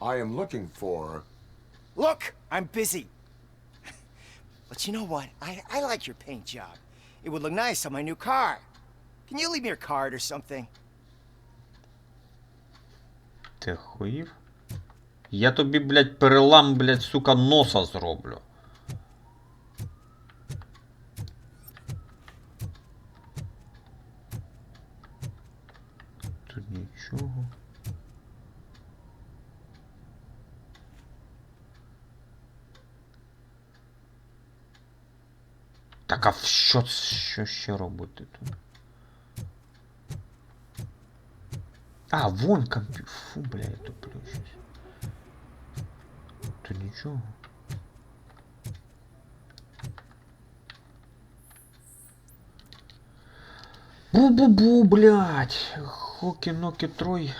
I am looking for... Look, I'm busy. But you know what? I like your paint job. It would look nice on my new car. Can you leave me your card or something? Ти хуїв? Я тобі, блядь, перелам, блядь, сука, носа зроблю. Тут нічого. Так, а що ще робити тут? А, вон комп'ютер. Фу, бля, я туплю щось. Тут нічого. Бу-бу-бу, блядь. Хоки-ноки трой.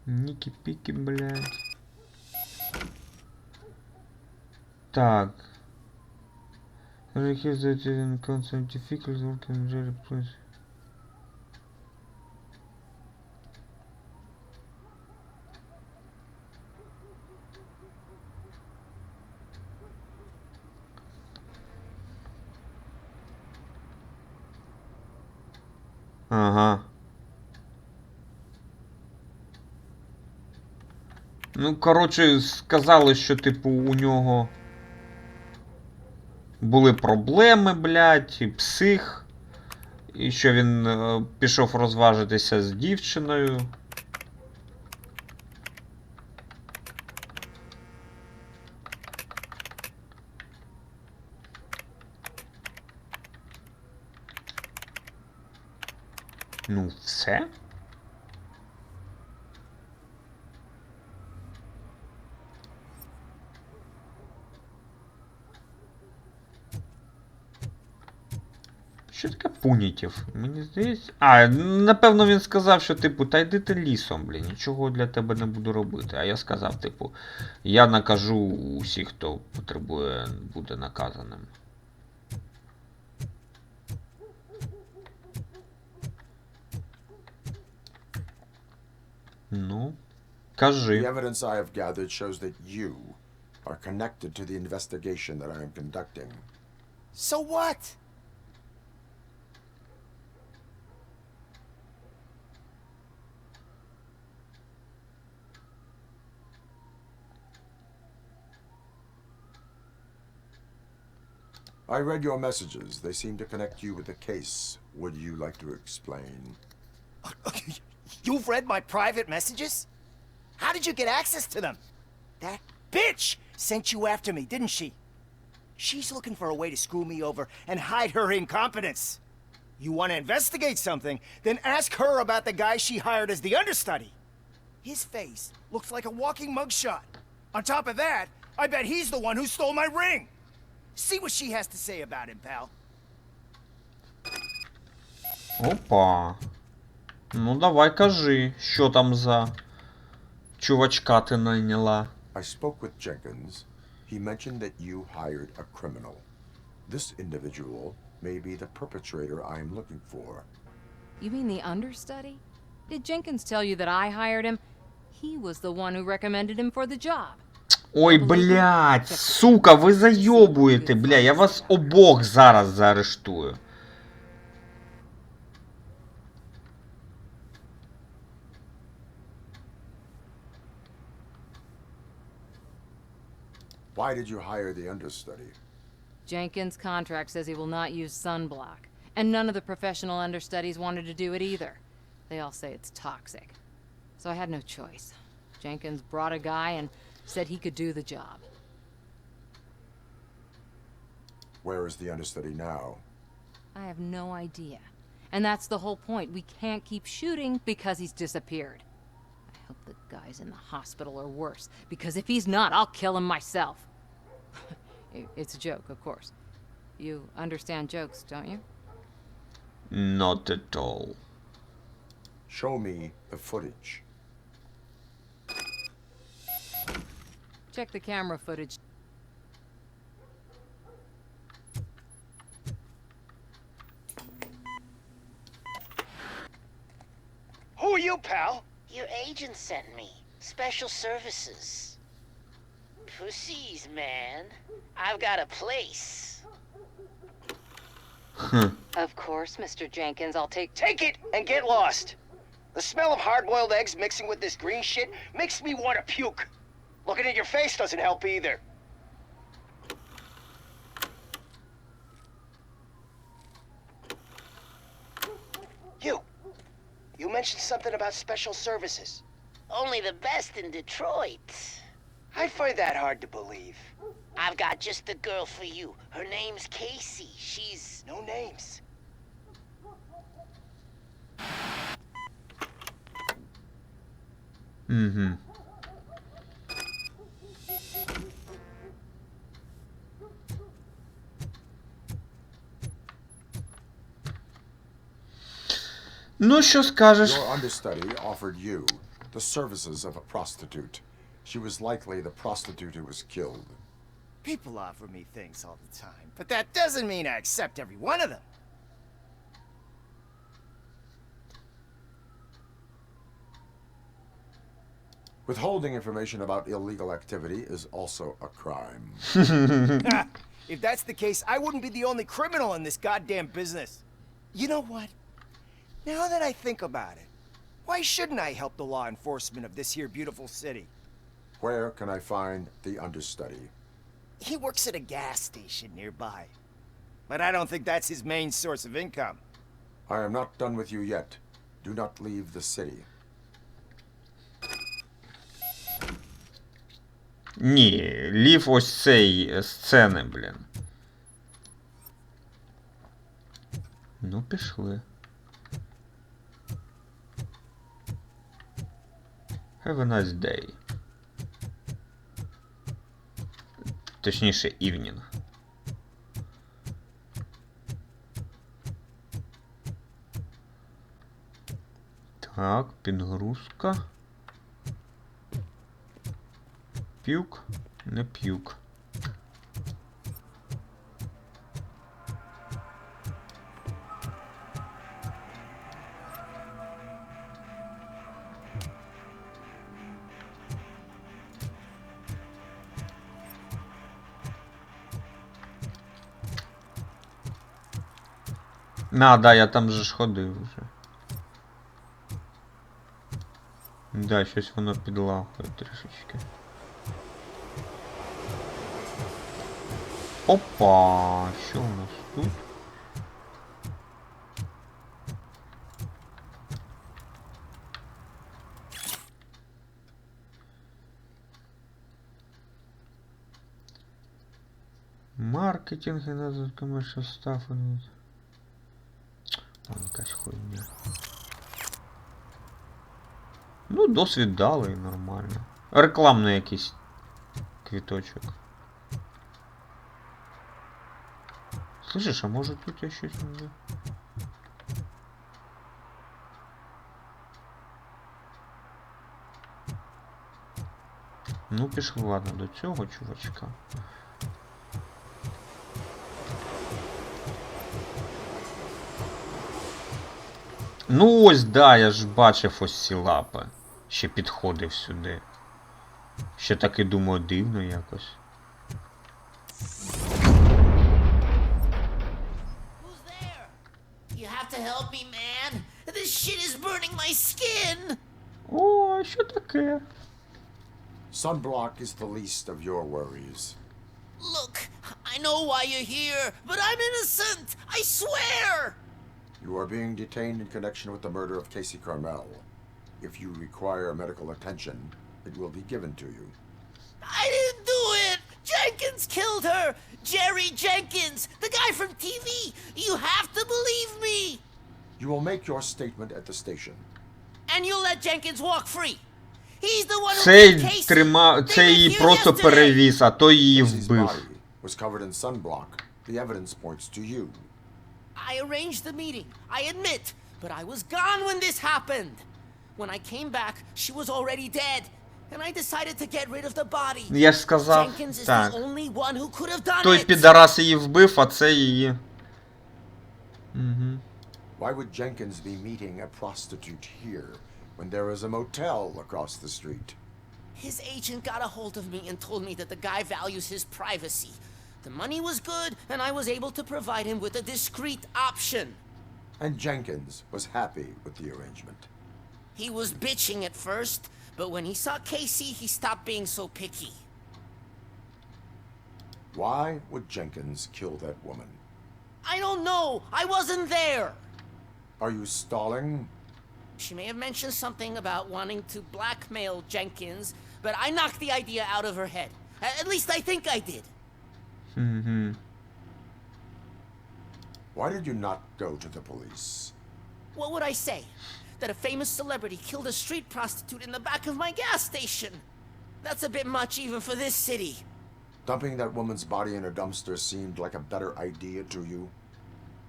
Ники-пики, блядь. Так. Ага. Ну, коротше, сказали, що, типу, у нього були проблеми, блядь, і псих. І що він пішов розважитися з дівчиною. Ну, все? Що таке пунітів? Мені здається... А, напевно він сказав, що, типу, та йди ти лісом, блін, нічого для тебе не буду робити. А я сказав, типу, я накажу усіх, хто потребує бути наказаним. Ну, кажи. The evidence I have gathered shows that you are connected to the investigation that I am conducting. So what? I read your messages. They seem to connect you with the case. Would you like to explain? You've read my private messages? How did you get access to them? That bitch sent you after me, didn't she? She's looking for a way to screw me over and hide her incompetence. You want to investigate something, then ask her about the guy she hired as the understudy. His face looks like a walking mugshot. On top of that, I bet he's the one who stole my ring. See what she has to say about him, pal. Опа. Ну давай кажи, що там за чувачка ти найняла. I spoke with Jenkins. He mentioned that you hired a criminal. This individual may be the perpetrator I am looking for. You mean the understudy? Did Jenkins tell you that I hired him? He was the one who recommended him for the job. Ой, блядь, сука, ви зайобуєте, бля, я вас обох зараз заарештую. Why did you hire the understudy? Jenkins' contract says he will not use sunblock, and none of the professional understudies wanted to do it either. They all say it's toxic. So I had no choice. Jenkins brought a guy and said he could do the job. Where is the understudy now? I have no idea. And that's the whole point. We can't keep shooting because he's disappeared. I hope the guy's in the hospital or worse, because if he's not, I'll kill him myself. It's a joke, of course. You understand jokes, don't you? Not at all. Show me the footage. Check the camera footage. Who are you, pal? Your agent sent me. Special services. Pussies, man. I've got a place. Of course, Mr. Jenkins, I'll take it and get lost. The smell of hard-boiled eggs mixing with this green shit makes me want to puke. Looking at your face doesn't help either. You mentioned something about special services. only the best in Detroit. I find that hard to believe. I've got just the girl for you. Her name's Casey. She's... No names. Mm-hmm. Ну, що скажеш? Your understudy offered you the services of a prostitute. She was likely the prostitute who was killed. People offer me things all the time, but that doesn't mean I accept every one of them. Withholding information about illegal activity is also a crime. If that's the case, I wouldn't be the only criminal in this goddamn business. You know what? Now that I think about it, why shouldn't I help the law enforcement of this here beautiful city? Where can I find the understudy? He works at a gas station nearby. But I don't think that's his main source of income. I am not done with you yet. Do not leave the city. Ні, лів ось цей сцени, блін. Ну, пішли. Have a nice day. Точніше, evening. Так, підгрузка. П'юк, не п'юк. Да, я там же ж ходив вже. Да, щось воно підлагує трішечки. Опа! Що у нас тут? Маркетинг, another commercial stuff. О, якась хуйня. Ну, досвід дали, нормально. Рекламний якийсь квіточок. Слышиш, а може тут я щось не... Ну, пішли, ладно, до цього чувачка. Ну ось, да, я ж бачив ось ці лапи. Ще підходив сюди. Ще так і думаю, дивно якось. You have to help me, man. This shit is burning my skin. О, що таке? Sunblock is the least of your worries. Look, I know why you're here, but I'm innocent. I swear. You are being detained in connection with the murder of Casey Carmel. If you require medical attention, it will be given to you. I didn't do it. Jenkins killed her. Jerry Jenkins, the guy from TV. You have to believe me. You will make your statement at the station. And you'll let Jenkins walk free. He's the one who killed Casey. Це її просто перевіз, а то її вбив. Casey's body was covered in sunblock. The evidence points to you. I arranged the meeting, I admit, but I was gone when this happened. When I came back, she was already dead, and I decided to get rid of the body. Я ж сказав, Jenkins is так. the only one who could have done Той it. підарас її вбив, а це її. Why would Jenkins be meeting a prostitute here when there is a motel across the street? His agent got a hold of me and told me that the guy values his privacy. The money was good, and I was able to provide him with a discreet option. And Jenkins was happy with the arrangement. He was bitching at first, but when he saw Casey, he stopped being so picky. Why would Jenkins kill that woman? I don't know. I wasn't there. Are you stalling? She may have mentioned something about wanting to blackmail Jenkins, but I knocked the idea out of her head. At least I think I did. Why did you not go to the police? What would I say? That a famous celebrity killed a street prostitute in the back of my gas station? That's a bit much even for this city. Dumping that woman's body in a dumpster seemed like a better idea to you?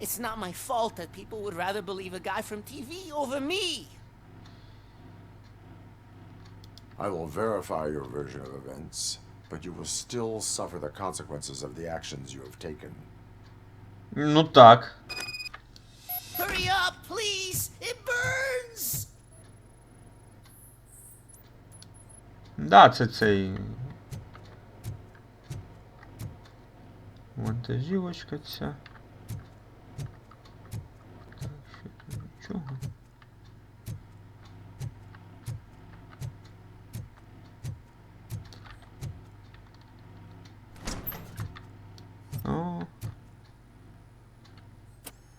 It's not my fault that people would rather believe a guy from TV over me. I will verify your version of events, but you will still suffer the consequences of the actions you have taken. Ну так. Hurry up, please! It burns! Да, це цей... Вантажівочка ця. Так, що тут нічого. О.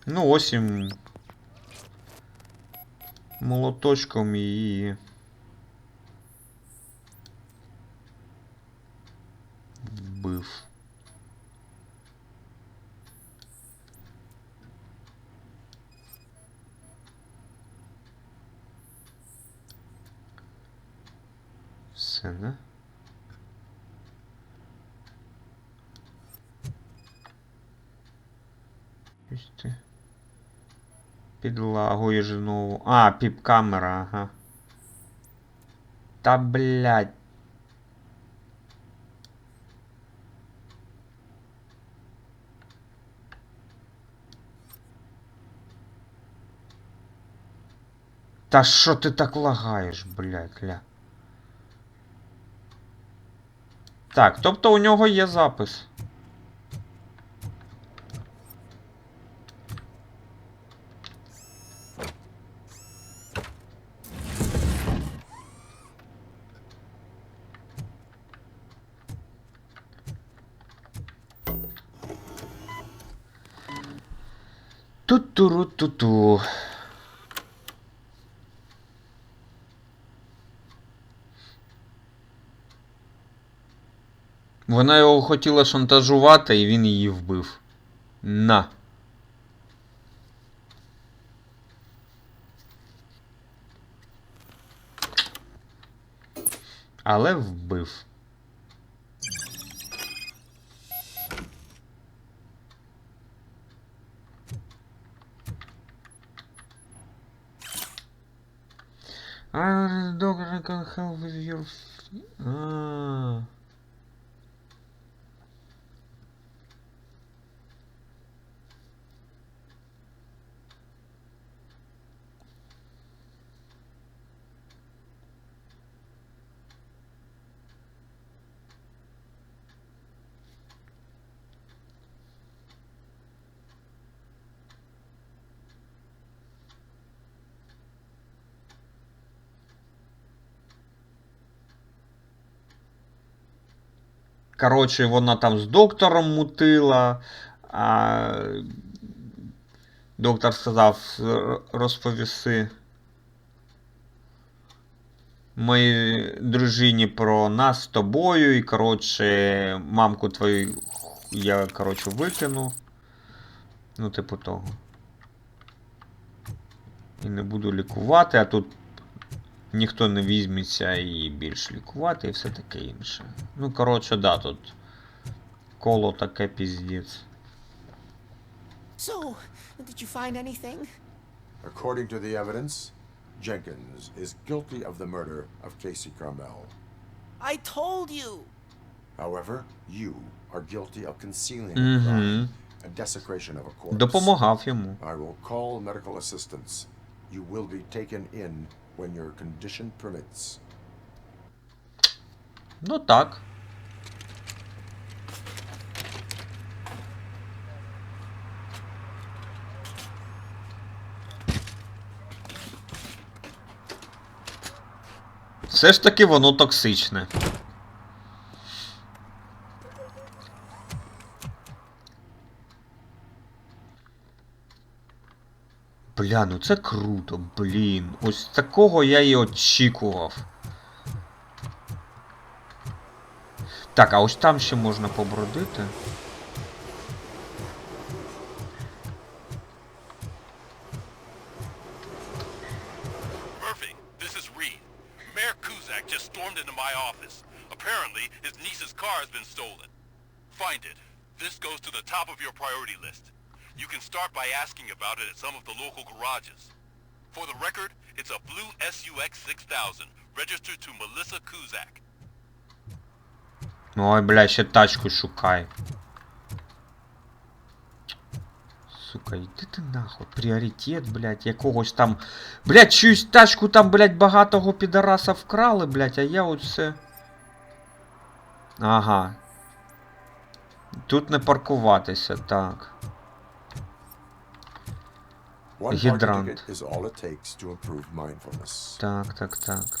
Ну, ось їм молоточком її вбив. Все, да? Підлагуєш знову. А, піп-камера, ага. Та, блядь. Та що ти так лагаєш, блядь, ля. Так, тобто у нього є запис. Ту-ту-ру-ту-ту. Вона його хотіла шантажувати, і він її вбив. На. Але вбив. Doctor can help with your... Коротше, вона там з доктором мутила, а доктор сказав, розповіси моїй дружині про нас з тобою, і, коротше, мамку твою я, коротше, викину. Ну, типу того. І не буду лікувати, а тут ніхто не візьметься і більш лікувати, і все таке інше. Ну, коротше, да, тут коло таке піздець. So, did you find anything? According to the evidence, Jenkins is guilty of the murder of Casey Carmel. I told you! However, you are guilty of concealing a crime and desecration of a corpse. Допомагав йому. I will call medical assistance. You will be taken in when your condition permits. Ну так. Все ж таки воно токсичне. Бля, ну це круто, блін. Ось такого я і очікував. Так, а ось там ще можна побродити. Murphy, this is Reed. Mayor Kuzak just stormed into my office. Apparently, his niece's car has been stolen. Find it. This goes to the top of your priority list. You can start by asking about it at some of the local garages. For the record, it's a blue SUX 6000, registered to Melissa Kuzak. Ой, бля, ще тачку шукай. Сука, йди ти нахуй. Пріоритет, блядь, якогось там... Блядь, чиюсь тачку там, блядь, багатого підараса вкрали, блядь, а я от все... Ага. Тут не паркуватися, так. Гідрант. Так, так, так.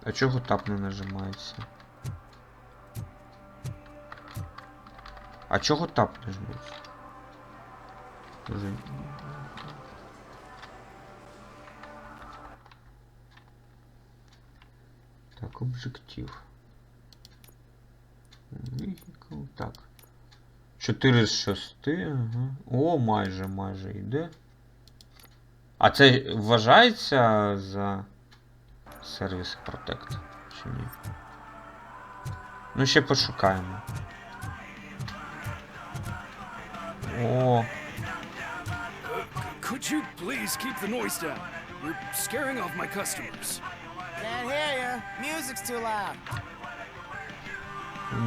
А чого тап не нажимається? А чого тап не жметься? Так, об'єктив. Так. 4 з 6, ага. О, майже йде. А це вважається за сервіс Protect, чи ні? Ну, ще пошукаємо. О. Could you please keep the noise down? You're scaring off my customers. Can't hear you. Music's too loud.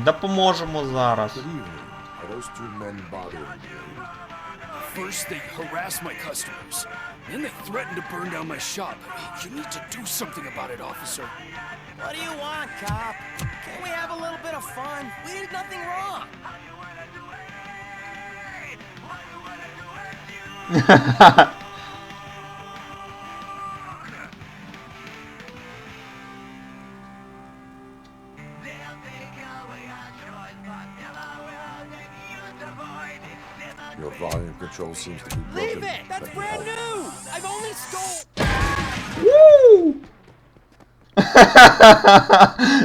Допоможемо зараз. Are those two men bothering you? First they harass my customers, then they threaten to burn down my shop. You need to do something about it, officer. What do you want, cop? Can't we have a little bit of fun? We did nothing wrong. Your volume control seems to be broken. Leave it! That's brand new! I've only stole... Woo!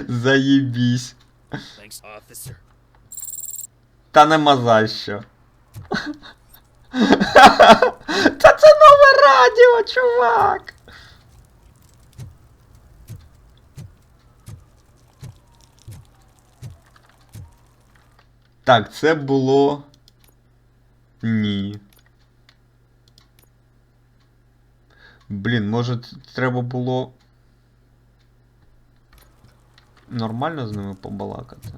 Заєбісь. Thanks, officer. Та нема за що. Та це нове радіо, чувак! Так, це було... Ні. Блін, може треба було... Нормально з ними побалакати?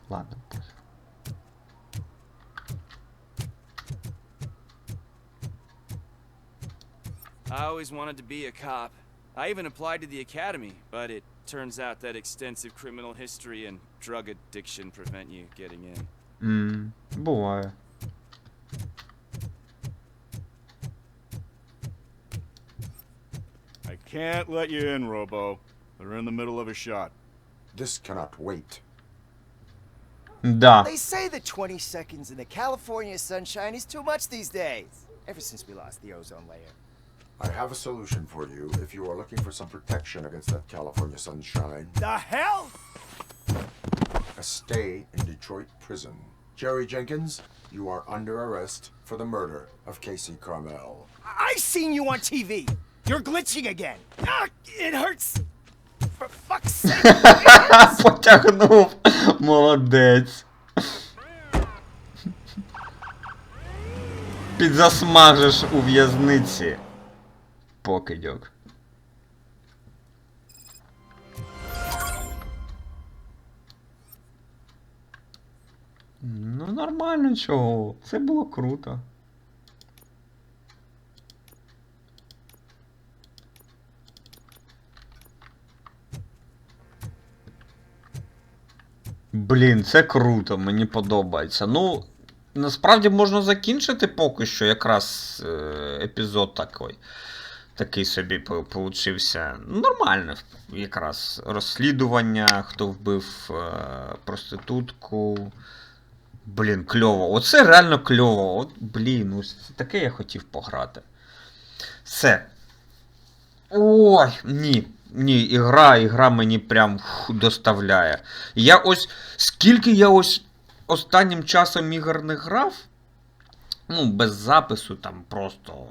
Ладно, пусть. I always wanted to be a cop. I even applied to the academy, but it turns out that extensive criminal history and drug addiction prevent you getting in. Буває. I can't let you in, Robo. They're in the middle of a shot. This cannot wait. Да. They say that 20 seconds in the California sunshine is too much these days. Ever since we lost the ozone layer. I have a solution for you if you are looking for some protection against that California sunshine. The hell? A stay in Detroit prison. Jerry Jenkins, you are under arrest for the murder of Casey Carmel. I seen you on TV. You're glitching again. Ah, it hurts. For fuck's sake. Потягнув. Молодець. Підзасмажиш у в'язниці. Покидьок. Ну, нормально чого. Це було круто. Блін, це круто, мені подобається. Ну, насправді можна закінчити поки що якраз епізод такий. Такий собі получився. Нормально якраз розслідування, хто вбив проститутку. Блін, кльово. Оце реально кльово. От, блін, ось таке я хотів пограти. Все. Ой, ні. Ні, ігра мені прям доставляє. Я ось, скільки я ось останнім часом ігор не грав, ну, без запису, там просто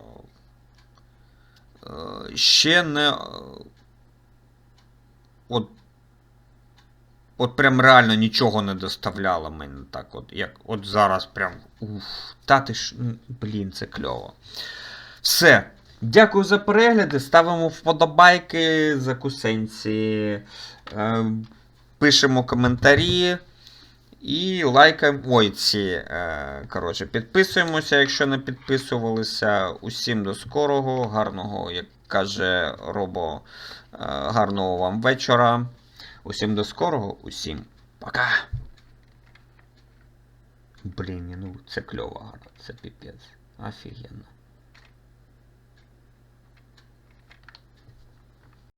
ще не... От прям реально нічого не доставляло мені так, от, як от зараз прям, та ти ж, блін, це кльово. Все. Дякую за перегляди, ставимо вподобайки, закусенці, пишемо коментарі і лайкаємо, коротше, підписуємося, якщо не підписувалися. Усім до скорого, гарного, як каже Робо, гарного вам вечора. Усім до скорого, усім пока. Блін, ну це кльово, це піпець, офігенно.